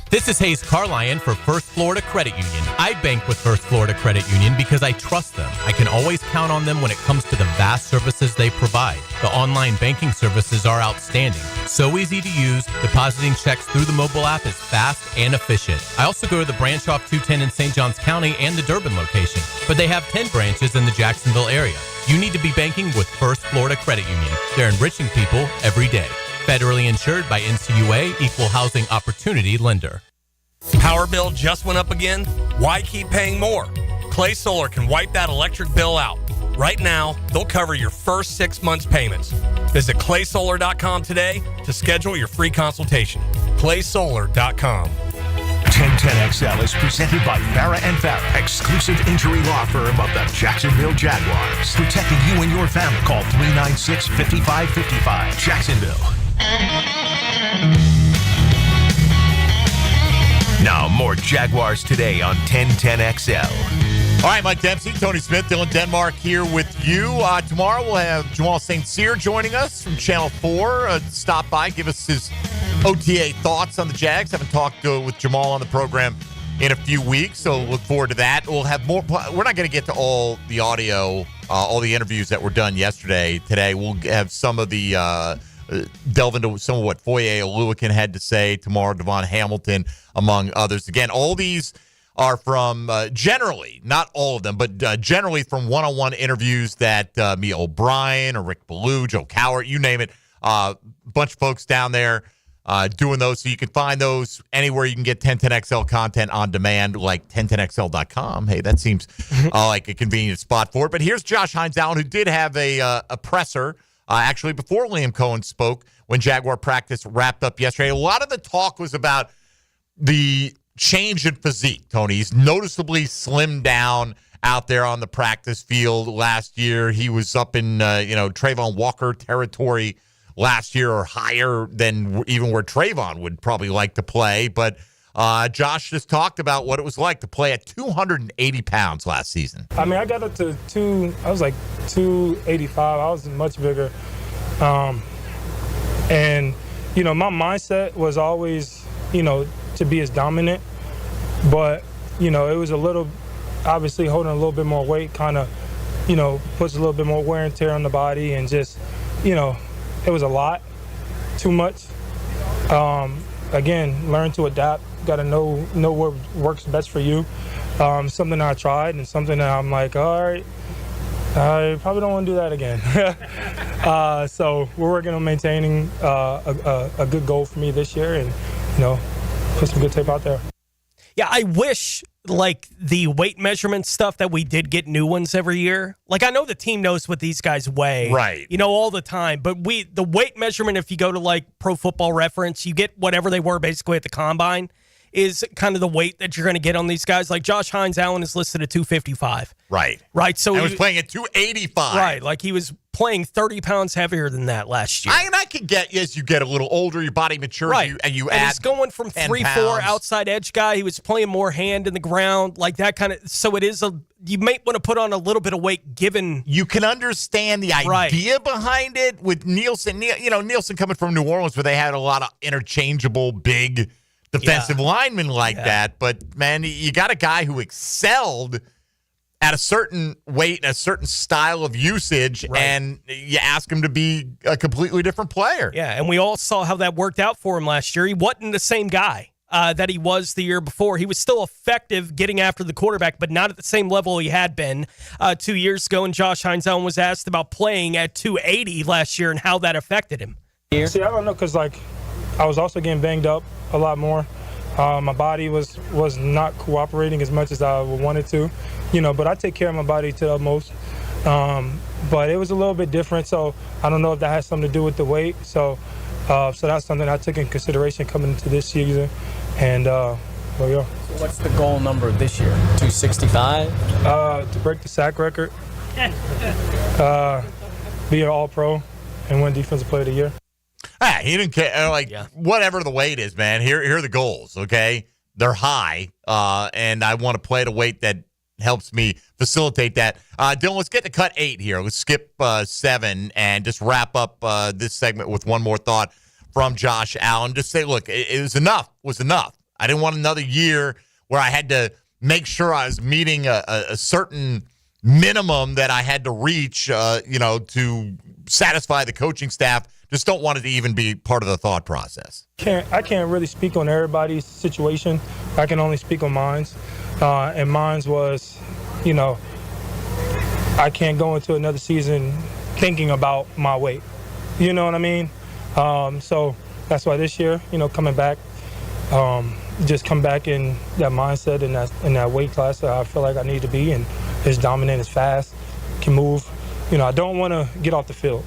This is Hayes Carlion for First Florida Credit Union. I bank with First Florida Credit Union because I trust them. I can always count on them when it comes to the vast services they provide. The online banking services are outstanding. So easy to use. Depositing checks through the mobile app is fast and efficient. I also go to the branch off 210 in St. Johns County and the Durbin location, but they have 10 branches in the Jacksonville area. You need to be banking with First Florida Credit Union. They're enriching people every day. Federally insured by NCUA, Equal Housing Opportunity Lender. Power bill just went up again? Why keep paying more? Clay Solar can wipe that electric bill out. Right now, they'll cover your first 6 months' payments. Visit claysolar.com today to schedule your free consultation. claysolar.com. 1010XL is presented by Farah & Farah, exclusive injury law firm of the Jacksonville Jaguars. Protecting you and your family. Call 396-5555. Jacksonville. Now, more Jaguars Today on 1010XL. All right, Mike Dempsey, Tony Smith, Dylan Denmark here with you. Tomorrow we'll have Jamal St. Cyr joining us from Channel 4. Stop by, give us his OTA thoughts on the Jags. Haven't talked with Jamal on the program in a few weeks, so look forward to that. We'll have more. We're not going to get to all the audio, all the interviews that were done yesterday. Today we'll have some of the delve into some of what Foye Oluwakin had to say. Tomorrow, Devon Hamilton, among others. Again, all these are from generally, not all of them, but generally from one-on-one interviews that Mia O'Brien or Rick Ballou, Joe Cowart, you name it, a bunch of folks down there doing those. So you can find those anywhere you can get 1010XL content on demand, like 1010XL.com. Hey, that seems like a convenient spot for it. But here's Josh Hines Allen, who did have a presser actually before Liam Cohen spoke when Jaguar practice wrapped up yesterday. A lot of the talk was about the change in physique, Tony. He's noticeably slimmed down out there on the practice field last year. He was up in, Trayvon Walker territory last year, or higher than even where Trayvon would probably like to play. But Josh just talked about what it was like to play at 280 pounds last season. I mean, I got up to 285. I was much bigger. And, my mindset was always, to be as dominant. But, it was a little, obviously holding a little bit more weight kind of, puts a little bit more wear and tear on the body, and just, it was a lot, too much. Again, learn to adapt. Got to know what works best for you. Something I tried and something that I'm like, all right, I probably don't want to do that again. So we're working on maintaining a good goal for me this year, and, put some good tape out there. Yeah, I wish, the weight measurement stuff that we did get new ones every year. I know the team knows what these guys weigh. Right. All the time. But the weight measurement, if you go to, Pro Football Reference, you get whatever they were basically at the Combine, is kind of the weight that you're going to get on these guys. Josh Hines Allen is listed at 255. Right. Right. So he was playing at 285. Right. He was playing 30 pounds heavier than that last year. I could get, as you get a little older, your body matures, right. and he's going from 3-4 outside edge guy. He was playing more hand in the ground, that kind of. So it is you may want to put on a little bit of weight given. You can understand the idea behind it with Nielsen. Nielsen coming from New Orleans, where they had a lot of interchangeable big defensive linemen that. But, man, you got a guy who excelled at a certain weight and a certain style of usage, and you ask him to be a completely different player. Yeah, and we all saw how that worked out for him last year. He wasn't the same guy. that he was the year before. He was still effective getting after the quarterback, but not at the same level he had been 2 years ago. And Josh Hines Allen was asked about playing at 280 last year and how that affected him. See, I don't know, because I was also getting banged up a lot more. My body was not cooperating as much as I wanted to, but I take care of my body to the utmost. But it was a little bit different, so I don't know if that has something to do with the weight. So that's something I took in consideration coming into this season. And, yeah. So what's the goal number this year? 265? To break the sack record, be an All-Pro, and win Defensive Player of the Year. He didn't care. Whatever the weight is, man, here are the goals, okay? They're high, and I want to play at a weight that helps me facilitate that. Dylan, let's get to cut 8 here. Let's skip 7 and just wrap up this segment with one more thought from Josh Allen. Just say, look, it was enough. I didn't want another year where I had to make sure I was meeting a certain minimum that I had to reach, to satisfy the coaching staff. Just don't want it to even be part of the thought process. I can't really speak on everybody's situation. I can only speak on mine. And mine was, I can't go into another season thinking about my weight. You know what I mean? So that's why this year, coming back, just come back in that mindset and that weight class that I feel like I need to be, and is dominant, is fast, can move. I don't want to get off the field,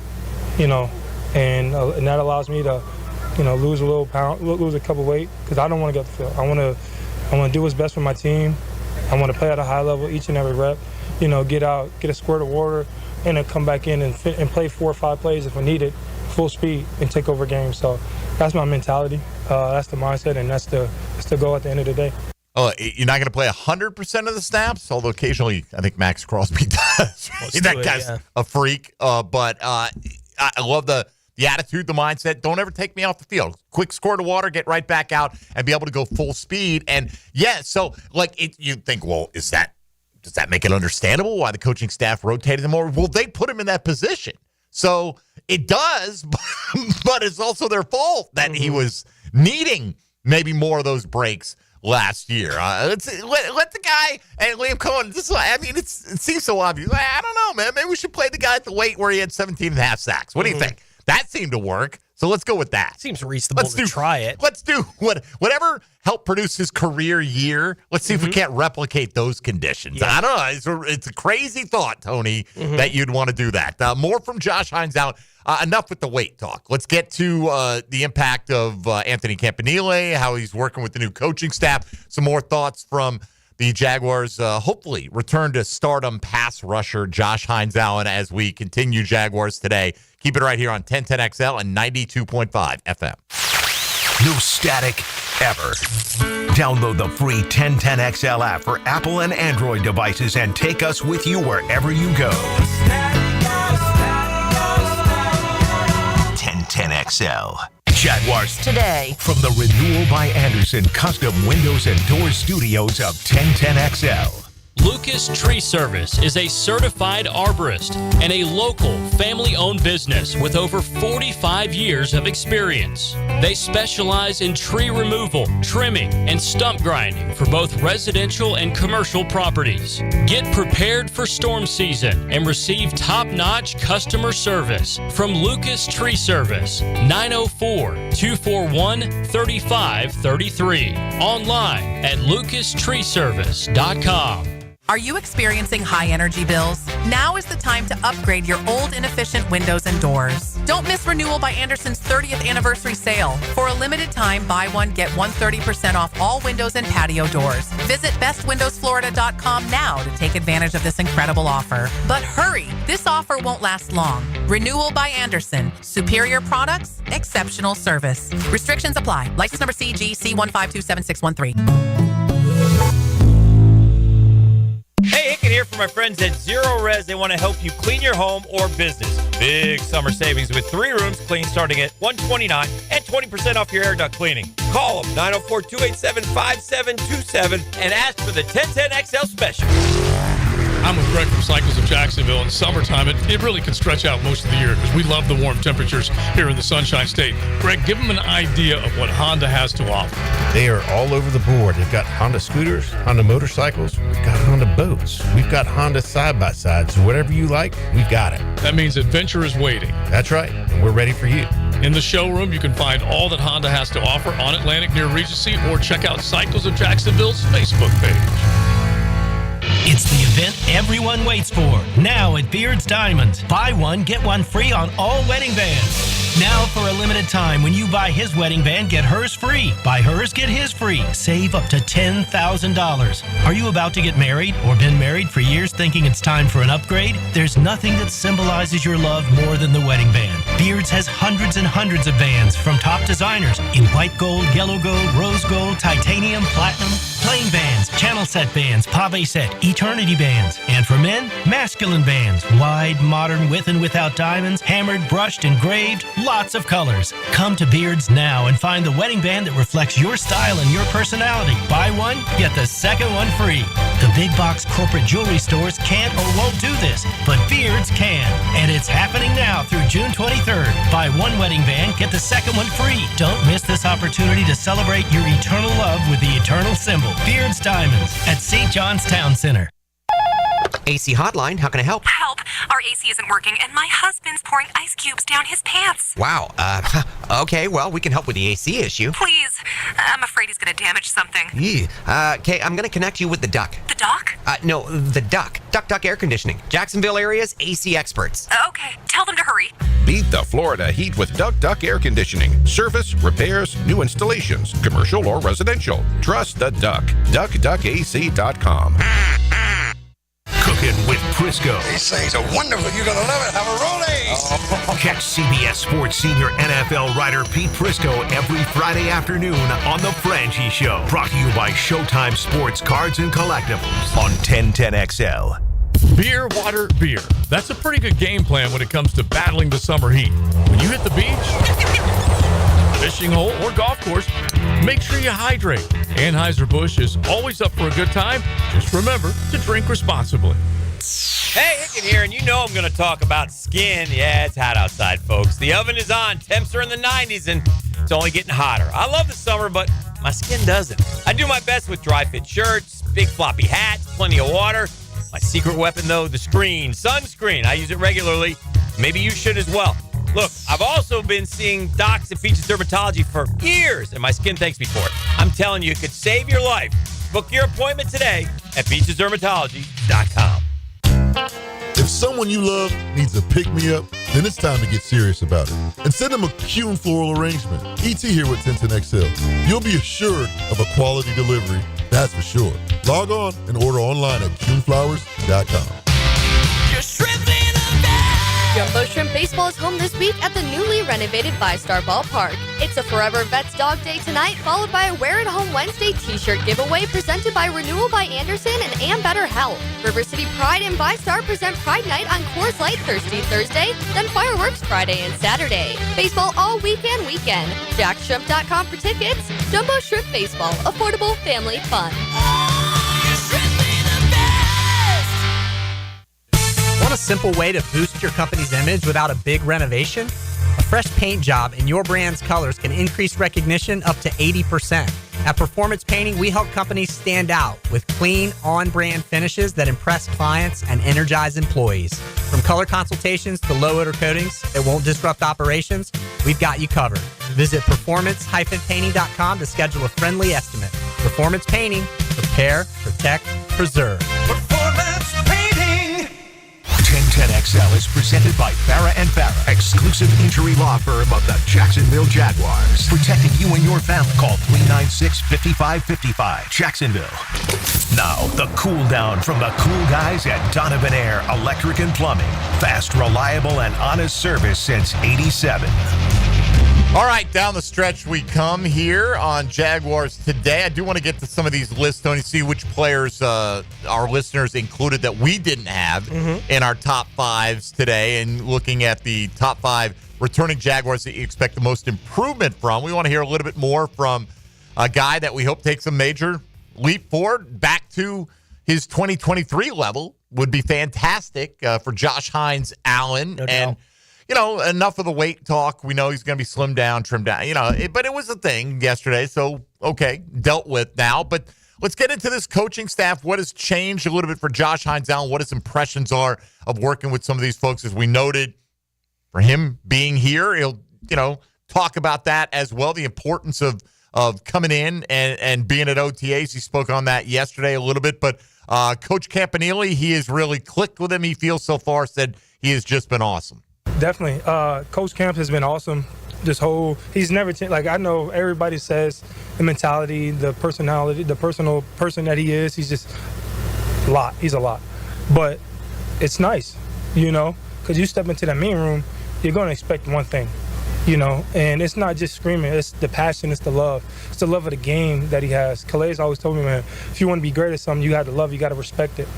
and that allows me to, lose a little pound, lose a couple weight, because I don't want to get off the field. I want to do what's best for my team. I want to play at a high level each and every rep. Get out, get a squirt of water, and then come back in and play 4 or 5 plays if I need it, full speed, and take over games. So that's my mentality. That's the mindset, and that's the goal at the end of the day. Oh, you're not going to play 100% of the snaps, although occasionally I think Max Crosby does. That guy's a freak. But I love the attitude, the mindset. Don't ever take me off the field. Quick squirt of water, get right back out, and be able to go full speed. And so you think, well, does that make it understandable why the coaching staff rotated him over? Well, they put him in that position. So it does, but it's also their fault that he was needing maybe more of those breaks last year. Let the guy and Liam Cohen. It seems so obvious. I don't know, man. Maybe we should play the guy at the weight where he had 17.5 sacks. What do you think? That seemed to work. So let's go with that. Seems reasonable to try it. Let's do whatever helped produce his career year. Let's see if we can't replicate those conditions. Yeah. I don't know. It's a crazy thought, Tony, that you'd want to do that. More from Josh Hines out. Enough with the weight talk. Let's get to the impact of Anthony Campanile, how he's working with the new coaching staff. Some more thoughts from the Jaguars, hopefully return to stardom pass rusher Josh Hines Allen as we continue Jaguars Today. Keep it right here on 1010XL and 92.5 FM. No static ever. Download the free 1010XL app for Apple and Android devices and take us with you wherever you go. 1010XL. Jaguars Today. From the Renewal by Anderson Custom Windows and Doors Studios of 1010XL. Lucas Tree Service is a certified arborist and a local family-owned business with over 45 years of experience. They specialize in tree removal, trimming, and stump grinding for both residential and commercial properties. Get prepared for storm season and receive top-notch customer service from Lucas Tree Service, 904-241-3533. Online at lucastreeservice.com. Are you experiencing high energy bills? Now is the time to upgrade your old inefficient windows and doors. Don't miss Renewal by Anderson's 30th anniversary sale. For a limited time, buy one, get 130% off all windows and patio doors. Visit bestwindowsflorida.com now to take advantage of this incredible offer. But hurry, this offer won't last long. Renewal by Anderson. Superior products, exceptional service. Restrictions apply. License number CGC1527613. Hey, Hicken here from my friends at Zero Res. They want to help you clean your home or business. Big summer savings with 3 rooms clean starting at $129 and 20% off your air duct cleaning. Call them 904-287-5727 and ask for the 1010XL special. I'm with Greg from Cycles of Jacksonville. In summertime, it really can stretch out most of the year because we love the warm temperatures here in the Sunshine State. Greg, give them an idea of what Honda has to offer. They are all over the board. They've got Honda scooters, Honda motorcycles, we've got Honda boats, we've got Honda side-by-sides. Whatever you like, we've got it. That means adventure is waiting. That's right, and we're ready for you. In the showroom, you can find all that Honda has to offer on Atlantic near Regency, or check out Cycles of Jacksonville's Facebook page. It's the event everyone waits for. Now at Beard's Diamonds. Buy one, get one free on all wedding bands. Now for a limited time, when you buy his wedding band, get hers free. Buy hers, get his free. Save up to $10,000. Are you about to get married or been married for years thinking it's time for an upgrade? There's nothing that symbolizes your love more than the wedding band. Beard's has hundreds and hundreds of bands from top designers in white gold, yellow gold, rose gold, titanium, platinum, plain bands, channel set bands, pave set, eternity bands. And for men, masculine bands, wide, modern, with and without diamonds, hammered, brushed, engraved, lots of colors. Come to Beard's now and find the wedding band that reflects your style and your personality. Buy one, get the second one free. The big box corporate jewelry stores can't or won't do this, but Beard's can. And it's happening now through June 23rd. Buy one wedding band, get the second one free. Don't miss this opportunity to celebrate your eternal love with the eternal symbol. Beard's Diamonds at St. John's Town Center. AC Hotline, how can I help? Help! Our AC isn't working, and my husband's pouring ice cubes down his pants. Wow. Okay, well, we can help with the AC issue. Please. I'm afraid he's going to damage something. Okay, I'm going to connect you with the Duck. The doc? No, the Duck. Duck Air Conditioning. Jacksonville area's AC experts. Okay, tell them to hurry. Beat the Florida heat with Duck Air Conditioning. Service, repairs, new installations, commercial or residential. Trust the Duck. DuckAC.com. Cooking with Prisco. These things are wonderful. You're going to love it. Have a rollie. Catch CBS Sports senior NFL writer Pete Prisco every Friday afternoon on The Franchi Show. Brought to you by Showtime Sports Cards and Collectibles on 1010XL. Beer, water, beer. That's a pretty good game plan when it comes to battling the summer heat. When you hit the beach, fishing hole, or golf course, make sure you hydrate. Anheuser-Busch is always up for a good time. Just remember to drink responsibly. Hey, Hicken here, and you know I'm going to talk about skin. Yeah, it's hot outside, folks. The oven is on. Temps are in the 90s, and it's only getting hotter. I love the summer, but my skin doesn't. I do my best with dry fit shirts, big floppy hats, plenty of water. My secret weapon, though, the sunscreen. I use it regularly. Maybe you should as well. Look, I've also been seeing docs at Beaches Dermatology for years, and my skin thanks me for it. I'm telling you, it could save your life. Book your appointment today at beachesdermatology.com. If someone you love needs a pick-me-up, then it's time to get serious about it. And send them a Kuhn floral arrangement. ET here with 1010XL. You'll be assured of a quality delivery, that's for sure. Log on and order online at kuhnflowers.com. Jumbo Shrimp Baseball is home this week at the newly renovated Five-Star Ballpark. It's a Forever Vets Dog Day tonight, followed by a Wear It Home Wednesday t-shirt giveaway presented by Renewal by Anderson and Am Better Health. River City Pride and Vi-Star present Pride Night on Coors Light Thursday, then Fireworks Friday and Saturday. Baseball all weekend. JackShrimp.com for tickets. Jumbo Shrimp Baseball, affordable family fun. Want a simple way to boost your company's image without a big renovation? A fresh paint job in your brand's colors can increase recognition up to 80%. At Performance Painting, we help companies stand out with clean, on-brand finishes that impress clients and energize employees. From color consultations to low-odor coatings that won't disrupt operations, we've got you covered. Visit performance-painting.com to schedule a friendly estimate. Performance Painting. Prepare, protect, preserve. Performance Painting. 1010XL is presented by Farrah & Farrah, exclusive injury law firm of the Jacksonville Jaguars. Protecting you and your family. Call 396-5555. Jacksonville. Now, the cool down from the cool guys at Donovan Air Electric and Plumbing. Fast, reliable, and honest service since '87. All right, down the stretch we come here on Jaguars Today. I do want to get to some of these lists, Tony, see which players our listeners included that we didn't have in our top fives today, and looking at the top five returning Jaguars that you expect the most improvement from. We want to hear a little bit more from a guy that we hope takes a major leap forward back to his 2023 level would be fantastic for Josh Hines Allen. No and, doubt. Enough of the weight talk. We know he's going to be slimmed down, trimmed down, but it was a thing yesterday. So, okay, dealt with now. But let's get into this coaching staff. What has changed a little bit for Josh Hines Allen? What his impressions are of working with some of these folks, as we noted, for him being here. He'll, talk about that as well, the importance of coming in and being at OTAs. He spoke on that yesterday a little bit. But Coach Campanile, he has really clicked with him. He feels so far, said he has just been awesome. Definitely. Coach Camp has been awesome. He's never changed. Like, I know everybody says the mentality, the personality, the personal person that he is, he's just a lot. He's a lot. But it's nice, because you step into that meeting room, you're going to expect one thing, and it's not just screaming. It's the passion. It's the love. It's the love of the game that he has. Calais always told me, man, if you want to be great at something, you got to love, you got to respect it.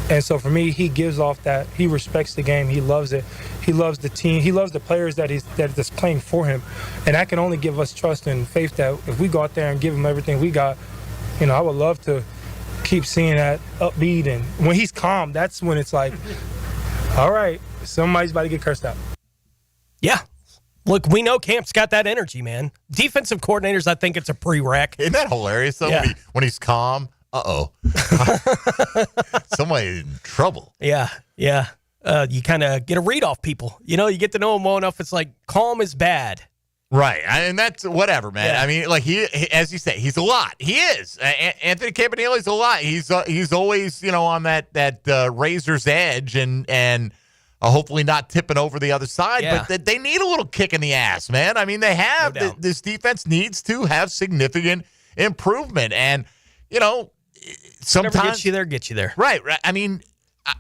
And so for me, he gives off that. He respects the game. He loves it. He loves the team. He loves the players that's playing for him. And that can only give us trust and faith that if we go out there and give him everything we got, I would love to keep seeing that upbeat. And when he's calm, that's when it's like, all right, somebody's about to get cursed out. Yeah. Look, we know Camp's got that energy, man. Defensive coordinators, I think it's a prereq. Isn't that hilarious, though, Yeah. when he's calm? Uh-oh. Somebody's in trouble. Yeah. You kind of get a read off people. You get to know them well enough. It's like calm is bad. Right. And that's whatever, man. Yeah. I mean, like, he as you say, he's a lot. He is. Anthony Campanile's a lot. He's always, on that razor's edge and hopefully not tipping over the other side. Yeah. But they need a little kick in the ass, man. I mean, they have. No doubt. This defense needs to have significant improvement. And, sometimes. Whatever gets you there. Right. I mean,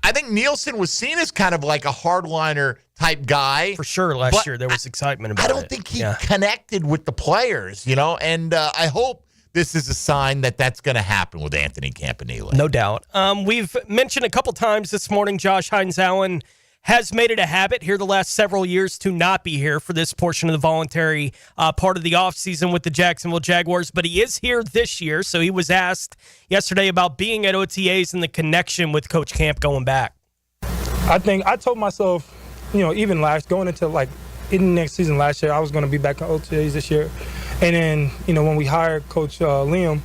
I think Nielsen was seen as kind of like a hardliner type guy. For sure, last year there was excitement about it. I don't think he connected with the players, and I hope this is a sign that that's going to happen with Anthony Campanile. No doubt. We've mentioned a couple times this morning, Josh Hines Allen has made it a habit here the last several years to not be here for this portion of the voluntary part of the offseason with the Jacksonville Jaguars, but he is here this year, so he was asked yesterday about being at OTAs and the connection with Coach Camp going back. I told myself, even going into in the next season last year, I was going to be back at OTAs this year. And then, when we hired Coach Liam,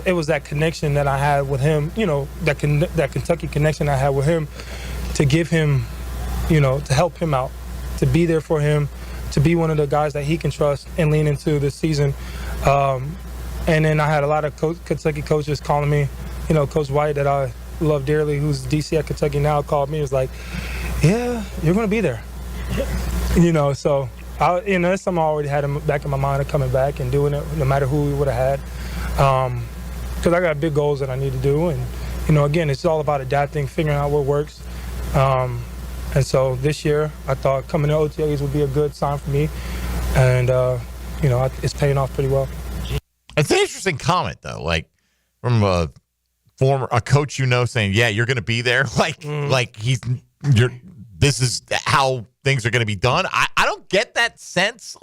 it was that connection that I had with him, that Kentucky connection I had with him, to give him, to help him out, to be there for him, to be one of the guys that he can trust and lean into this season. And then I had a lot of Kentucky coaches calling me, Coach White, that I love dearly, who's DC at Kentucky now, called me. He was like, yeah, you're going to be there. So, that's something I already had back in my mind of coming back and doing it, no matter who we would have had. Because I got big goals that I need to do. And, again, it's all about adapting, figuring out what works. And so this year, I thought coming to OTAs would be a good sign for me. And, it's paying off pretty well. It's an interesting comment, though, from a coach saying, yeah, you're going to be there. This is how things are going to be done. I don't get that sense.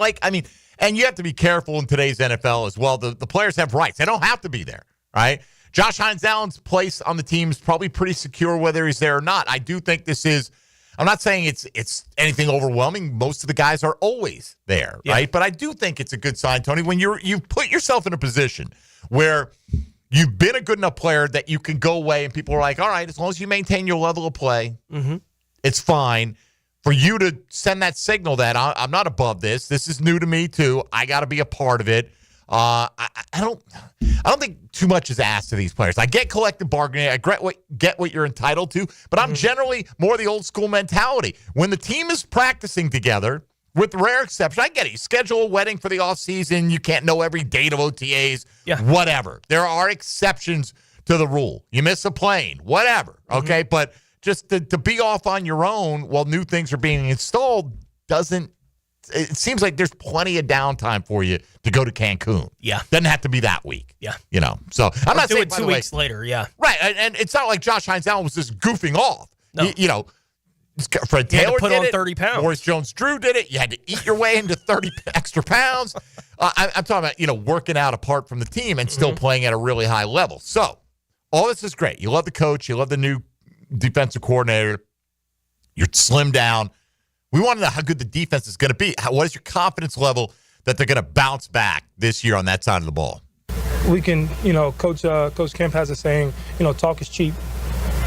And you have to be careful in today's NFL as well. The players have rights. They don't have to be there, right? Josh Hines Allen's place on the team is probably pretty secure whether he's there or not. I do think this is, I'm not saying it's anything overwhelming. Most of the guys are always there, right? But I do think it's a good sign, Tony, when you've put yourself in a position where you've been a good enough player that you can go away and people are like, all right, as long as you maintain your level of play, it's fine. For you to send that signal that I'm not above this. This is new to me too. I got to be a part of it. I don't think too much is asked of these players. I get collective bargaining. I get what you're entitled to, but I'm generally more the old school mentality. When the team is practicing together, with rare exception, I get it. You schedule a wedding for the offseason. You can't know every date of OTAs, whatever. There are exceptions to the rule. You miss a plane, whatever, okay? But just to be off on your own while new things are being installed it seems like there's plenty of downtime for you to go to Cancun. Yeah. Doesn't have to be that week. Yeah. So I'm not saying, do it 2 weeks later, yeah. Right, and it's not like Josh Hines Allen was just goofing off. No. Fred Taylor put did on it. 30 pounds. Maurice Jones-Drew did it. You had to eat your way into 30 extra pounds. I'm talking about, working out apart from the team and still playing at a really high level. So all this is great. You love the coach. You love the new defensive coordinator. You're slimmed down. We want to know how good the defense is going to be. What is your confidence level that they're going to bounce back this year on that side of the ball? We can, Coach Kemp has a saying, talk is cheap.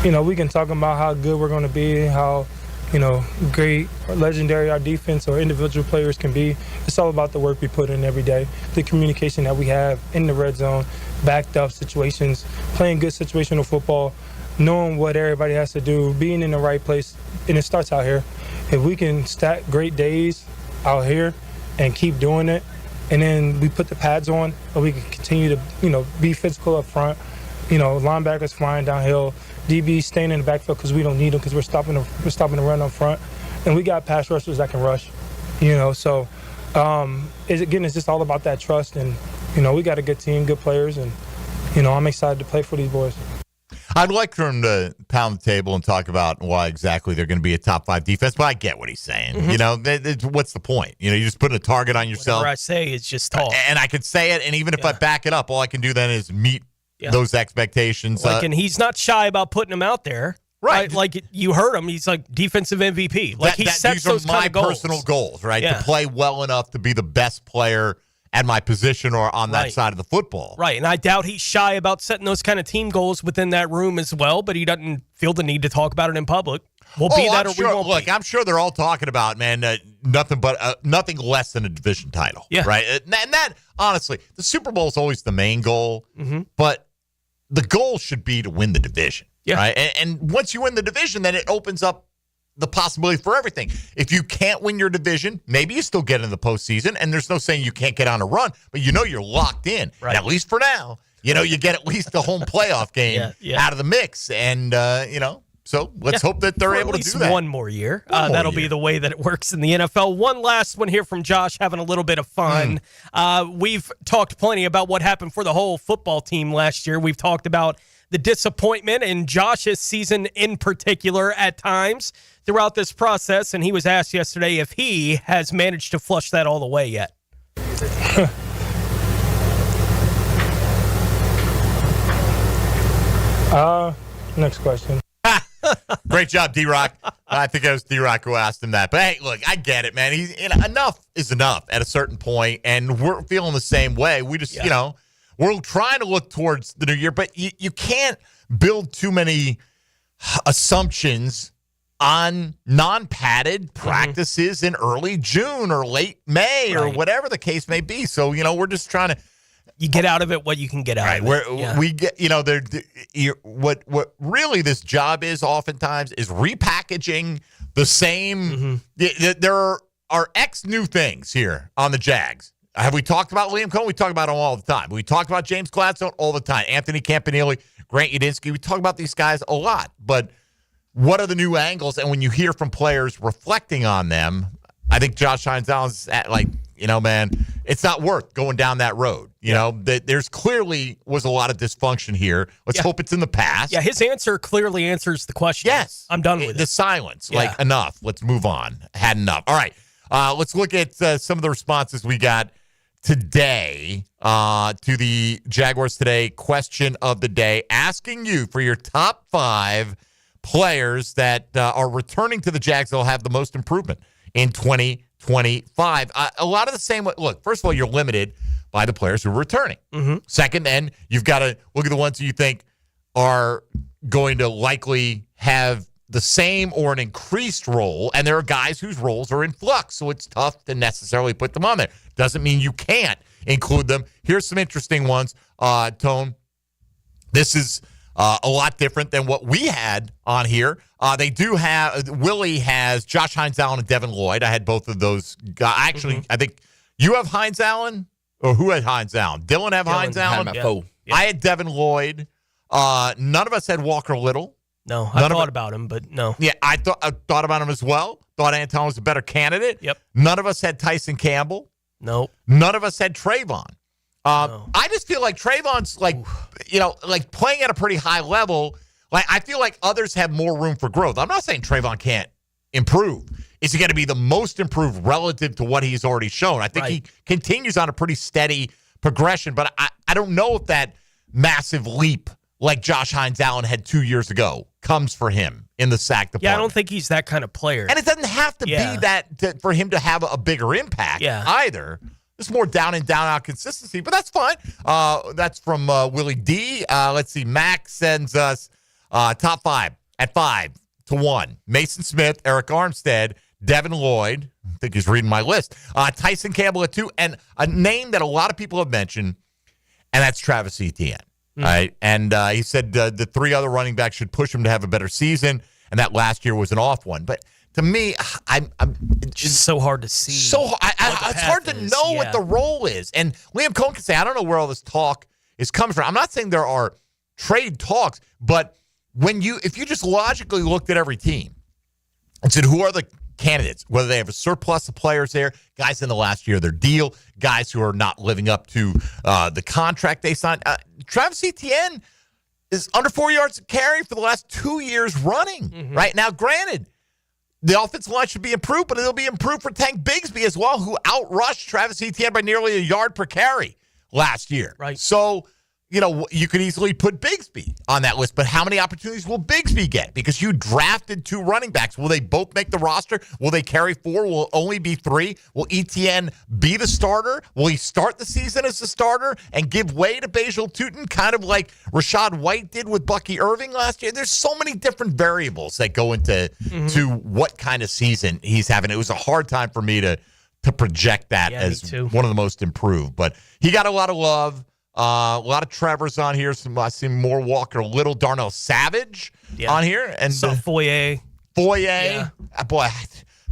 We can talk about how good we're going to be, how, great or legendary our defense or individual players can be. It's all about the work we put in every day, the communication that we have in the red zone, backed up situations, playing good situational football, knowing what everybody has to do, being in the right place, and it starts out here. If we can stack great days out here and keep doing it, and then we put the pads on, and we can continue to, be physical up front, linebackers flying downhill, DB staying in the backfield because we don't need them because we're stopping the run up front, and we got pass rushers that can rush, So, it's just all about that trust, and we got a good team, good players, and I'm excited to play for these boys. I'd like for him to pound the table and talk about why exactly they're going to be a top 5 defense, but I get what he's saying. What's the point? You're just putting a target on yourself. Whatever I say is just talk. And I could say it, and even if I back it up, all I can do then is meet those expectations. And he's not shy about putting them out there. Right. Like you heard him. He's like defensive MVP. Like he sets those kind of goals. These are my personal goals, right? To play well enough to be the best player at my position or on that side of the football. Right, and I doubt he's shy about setting those kind of team goals within that room as well, but he doesn't feel the need to talk about it in public. We'll be that or we won't be. I'm sure they're all talking about, man, nothing less than a division title, right? And that, honestly, the Super Bowl is always the main goal, but the goal should be to win the division, right? And once you win the division, then it opens up the possibility for everything. If you can't win your division, maybe you still get in the postseason, and there's no saying you can't get on a run, but you're locked in. Right. At least for now, you get at least the home playoff game out of the mix, and so let's hope that they're able to do that. One more year. That'll be the way that it works in the NFL. One last one here from Josh, having a little bit of fun. We've talked plenty about what happened for the whole football team last year. We've talked about the disappointment in Josh's season in particular at times throughout this process, and he was asked yesterday if he has managed to flush that all the way yet. Next question. Great job, D-Rock. I think it was D-Rock who asked him that. But, hey, look, I get it, man. Enough is enough at a certain point, and we're feeling the same way. We just, we're trying to look towards the new year, but you can't build too many assumptions on non-padded practices in early June or late May or whatever the case may be. So, we're just trying to. You get out of it what you can get out of it. We get, what really this job is oftentimes is repackaging the same. There are X new things here on the Jags. Have we talked about Liam Cohen? We talk about him all the time. We talk about James Gladstone all the time. Anthony Campanile, Grant Udinski. We talk about these guys a lot. But what are the new angles? And when you hear from players reflecting on them, I think Josh Hines Allen's man, it's not worth going down that road. There's clearly was a lot of dysfunction here. Let's hope it's in the past. Yeah, his answer clearly answers the question. Yes. I'm done with it. The silence, enough. Let's move on. Had enough. All right. Let's look at some of the responses we got today to the Jaguars Today question of the day, asking you for your top 5 players that are returning to the Jags that will have the most improvement in 2025. A lot of the same. Look, first of all, you're limited by the players who are returning. Second, then you've got to look at the ones who you think are going to likely have the same or an increased role, and there are guys whose roles are in flux, so it's tough to necessarily put them on there. Doesn't mean you can't include them. Here's some interesting ones, Tone. This is a lot different than what we had on here. They do have, Willie has Josh Hines Allen and Devin Lloyd. I had both of those guys. Actually, I think you have Hines Allen, or who had Hines Allen? Dylan Hines Allen? I had Devin Lloyd. None of us had Walker Little. No, I thought about him, but no. Yeah, I thought about him as well. Thought Anton was a better candidate. Yep. None of us had Tyson Campbell. Nope. None of us had Trayvon. I just feel like Trayvon's like playing at a pretty high level. Like I feel like others have more room for growth. I'm not saying Trayvon can't improve. Is he going to be the most improved relative to what he's already shown? I think he continues on a pretty steady progression, but I don't know if that massive leap like Josh Hines Allen had 2 years ago comes for him in the sack department. Yeah, I don't think he's that kind of player. And it doesn't have to be that for him to have a bigger impact either. It's more down and down out consistency, but that's fine. That's from Willie D. Let's see. Max sends us top 5 at 5 to 1. Mason Smith, Eric Armstead, Devin Lloyd. I think he's reading my list. Tyson Campbell at 2, and a name that a lot of people have mentioned, and that's Travis Etienne. All right, and he said the 3 other running backs should push him to have a better season, and that last year was an off one. But to me, it's just so hard to see. It's hard to know what the role is. And Liam Cohen can say, I don't know where all this talk is coming from. I'm not saying there are trade talks, but if you just logically looked at every team and said, who are the candidates, whether they have a surplus of players there, guys in the last year of their deal, guys who are not living up to the contract they signed. Travis Etienne is under 4 yards of carry for the last 2 years running. Right now, granted, the offensive line should be improved, but it'll be improved for Tank Bigsby as well, who outrushed Travis Etienne by nearly a yard per carry last year. Right. So, you could easily put Bigsby on that list, but how many opportunities will Bigsby get? Because you drafted 2 running backs. Will they both make the roster? Will they carry 4? Will it only be 3? Will Etienne be the starter? Will he start the season as the starter and give way to Bajal Tutin, kind of like Rashad White did with Bucky Irving last year? There's so many different variables that go into to what kind of season he's having. It was a hard time for me to project that as one of the most improved, but he got a lot of love. A lot of Trevors on here. I see more Walker Little, Darnell Savage on here. And Foyer. Boy,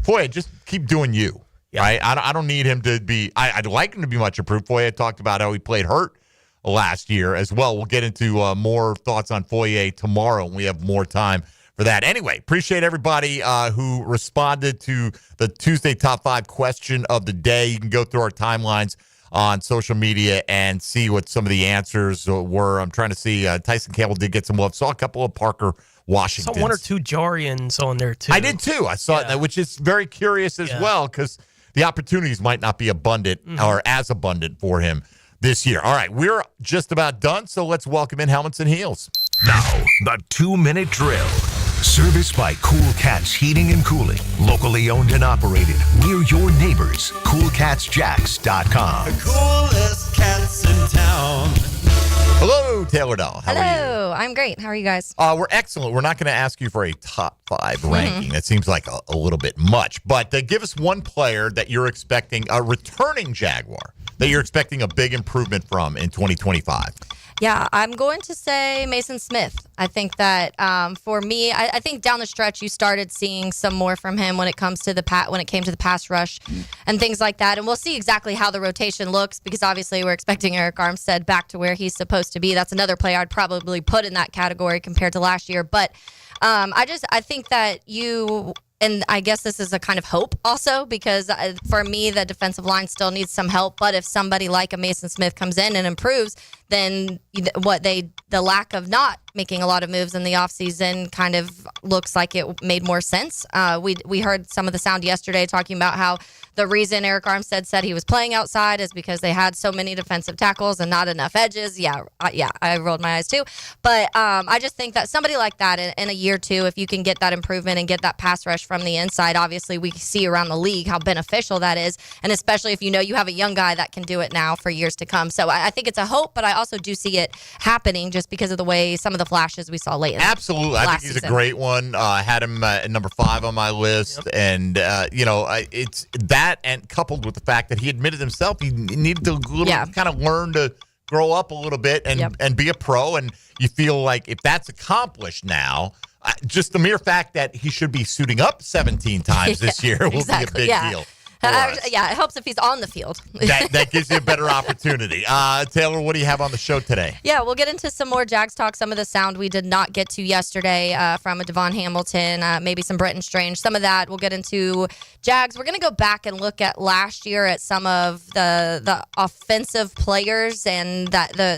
Foyer, just keep doing you. Right? I don't need him to be. I'd like him to be much improved. Foyer talked about how he played hurt last year as well. We'll get into more thoughts on Foyer tomorrow when we have more time for that. Anyway, appreciate everybody who responded to the Tuesday Top 5 question of the day. You can go through our timelines on social media and see what some of the answers were. I'm trying to see. Tyson Campbell did get some love. Saw a couple of Parker Washingtons. Saw 1 or 2 Jarians on there, too. I did, too. I saw it, which is very curious as well, because the opportunities might not be abundant or as abundant for him this year. All right, we're just about done, so let's welcome in Helmets and Heels. Now, the 2-minute drill. Serviced by Cool Cats Heating and Cooling. Locally owned and operated. We're your neighbors. CoolCatsJacks.com. The coolest cats in town. Hello, Taylor Dahl. How are you? Hello, I'm great. How are you guys? We're excellent. We're not going to ask you for a top 5 ranking. That seems like a little bit much. But give us one player that you're expecting, a returning Jaguar, that you're expecting a big improvement from in 2025. Yeah, I'm going to say Mason Smith. I think that for me, I think down the stretch you started seeing some more from him when it comes to when it came to the pass rush and things like that. And we'll see exactly how the rotation looks, because obviously we're expecting Eric Armstead back to where he's supposed to be. That's another player I'd probably put in that category compared to last year. But I think that and I guess this is a kind of hope also, because for me, the defensive line still needs some help. But if somebody like a Mason Smith comes in and improves, then the lack of not making a lot of moves in the offseason kind of looks like it made more sense. We heard some of the sound yesterday talking about how the reason Eric Armstead said he was playing outside is because they had so many defensive tackles and not enough edges. Yeah, I rolled my eyes too. But I just think that somebody like that in a year or two, if you can get that improvement and get that pass rush from the inside, obviously we see around the league how beneficial that is. And especially if you have a young guy that can do it now for years to come. So I think it's a hope, but I also do see it happening just because of the way some of the flashes we saw late. Absolutely. I think he's a great one. Had him at number 5 on my list. Yep. And, it's that, and coupled with the fact that he admitted himself he needed to kind of learn to grow up a little bit and be a pro. And you feel like if that's accomplished now, just the mere fact that he should be suiting up 17 times this year will be a big deal. It helps if he's on the field. that gives you a better opportunity. Taylor, what do you have on the show today? Yeah, we'll get into some more Jags talk, some of the sound we did not get to yesterday from a Devon Hamilton, maybe some Britton Strange, some of that. We'll get into Jags. We're going to go back and look at last year at some of the offensive players and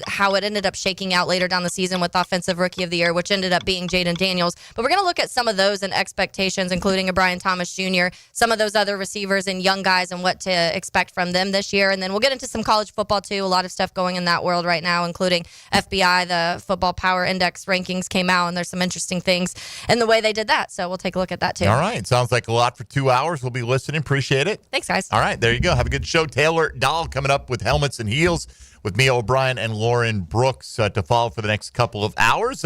how it ended up shaking out later down the season with Offensive Rookie of the Year, which ended up being Jaden Daniels. But we're going to look at some of those and expectations, including a Brian Thomas Jr., some of those other receivers and young young guys and what to expect from them this year. And then we'll get into some college football, too. A lot of stuff going in that world right now, including FBI. The Football Power Index rankings came out, and there's some interesting things in the way they did that. So we'll take a look at that, too. All right. Sounds like a lot for 2 hours. We'll be listening. Appreciate it. Thanks, guys. All right. There you go. Have a good show. Taylor Dahl coming up with Helmets and Heels with Mia O'Brien and Lauren Brooks to follow for the next couple of hours.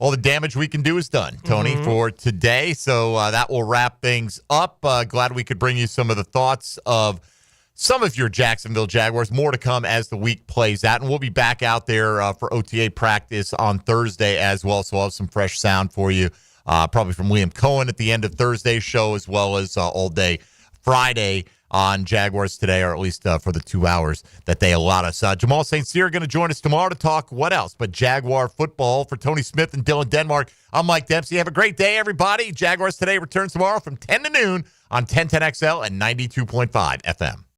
All the damage we can do is done, Tony, for today. So that will wrap things up. Glad we could bring you some of the thoughts of some of your Jacksonville Jaguars. More to come as the week plays out. And we'll be back out there for OTA practice on Thursday as well. So I'll have some fresh sound for you, probably from Liam Cohen at the end of Thursday's show, as well as all day Friday on Jaguars Today, or at least for the 2 hours that they allot us. Jamal St. Cyr going to join us tomorrow to talk what else but Jaguar football. For Tony Smith and Dylan Denmark, I'm Mike Dempsey. Have a great day, everybody. Jaguars Today returns tomorrow from 10 to noon on 1010XL and 92.5 FM.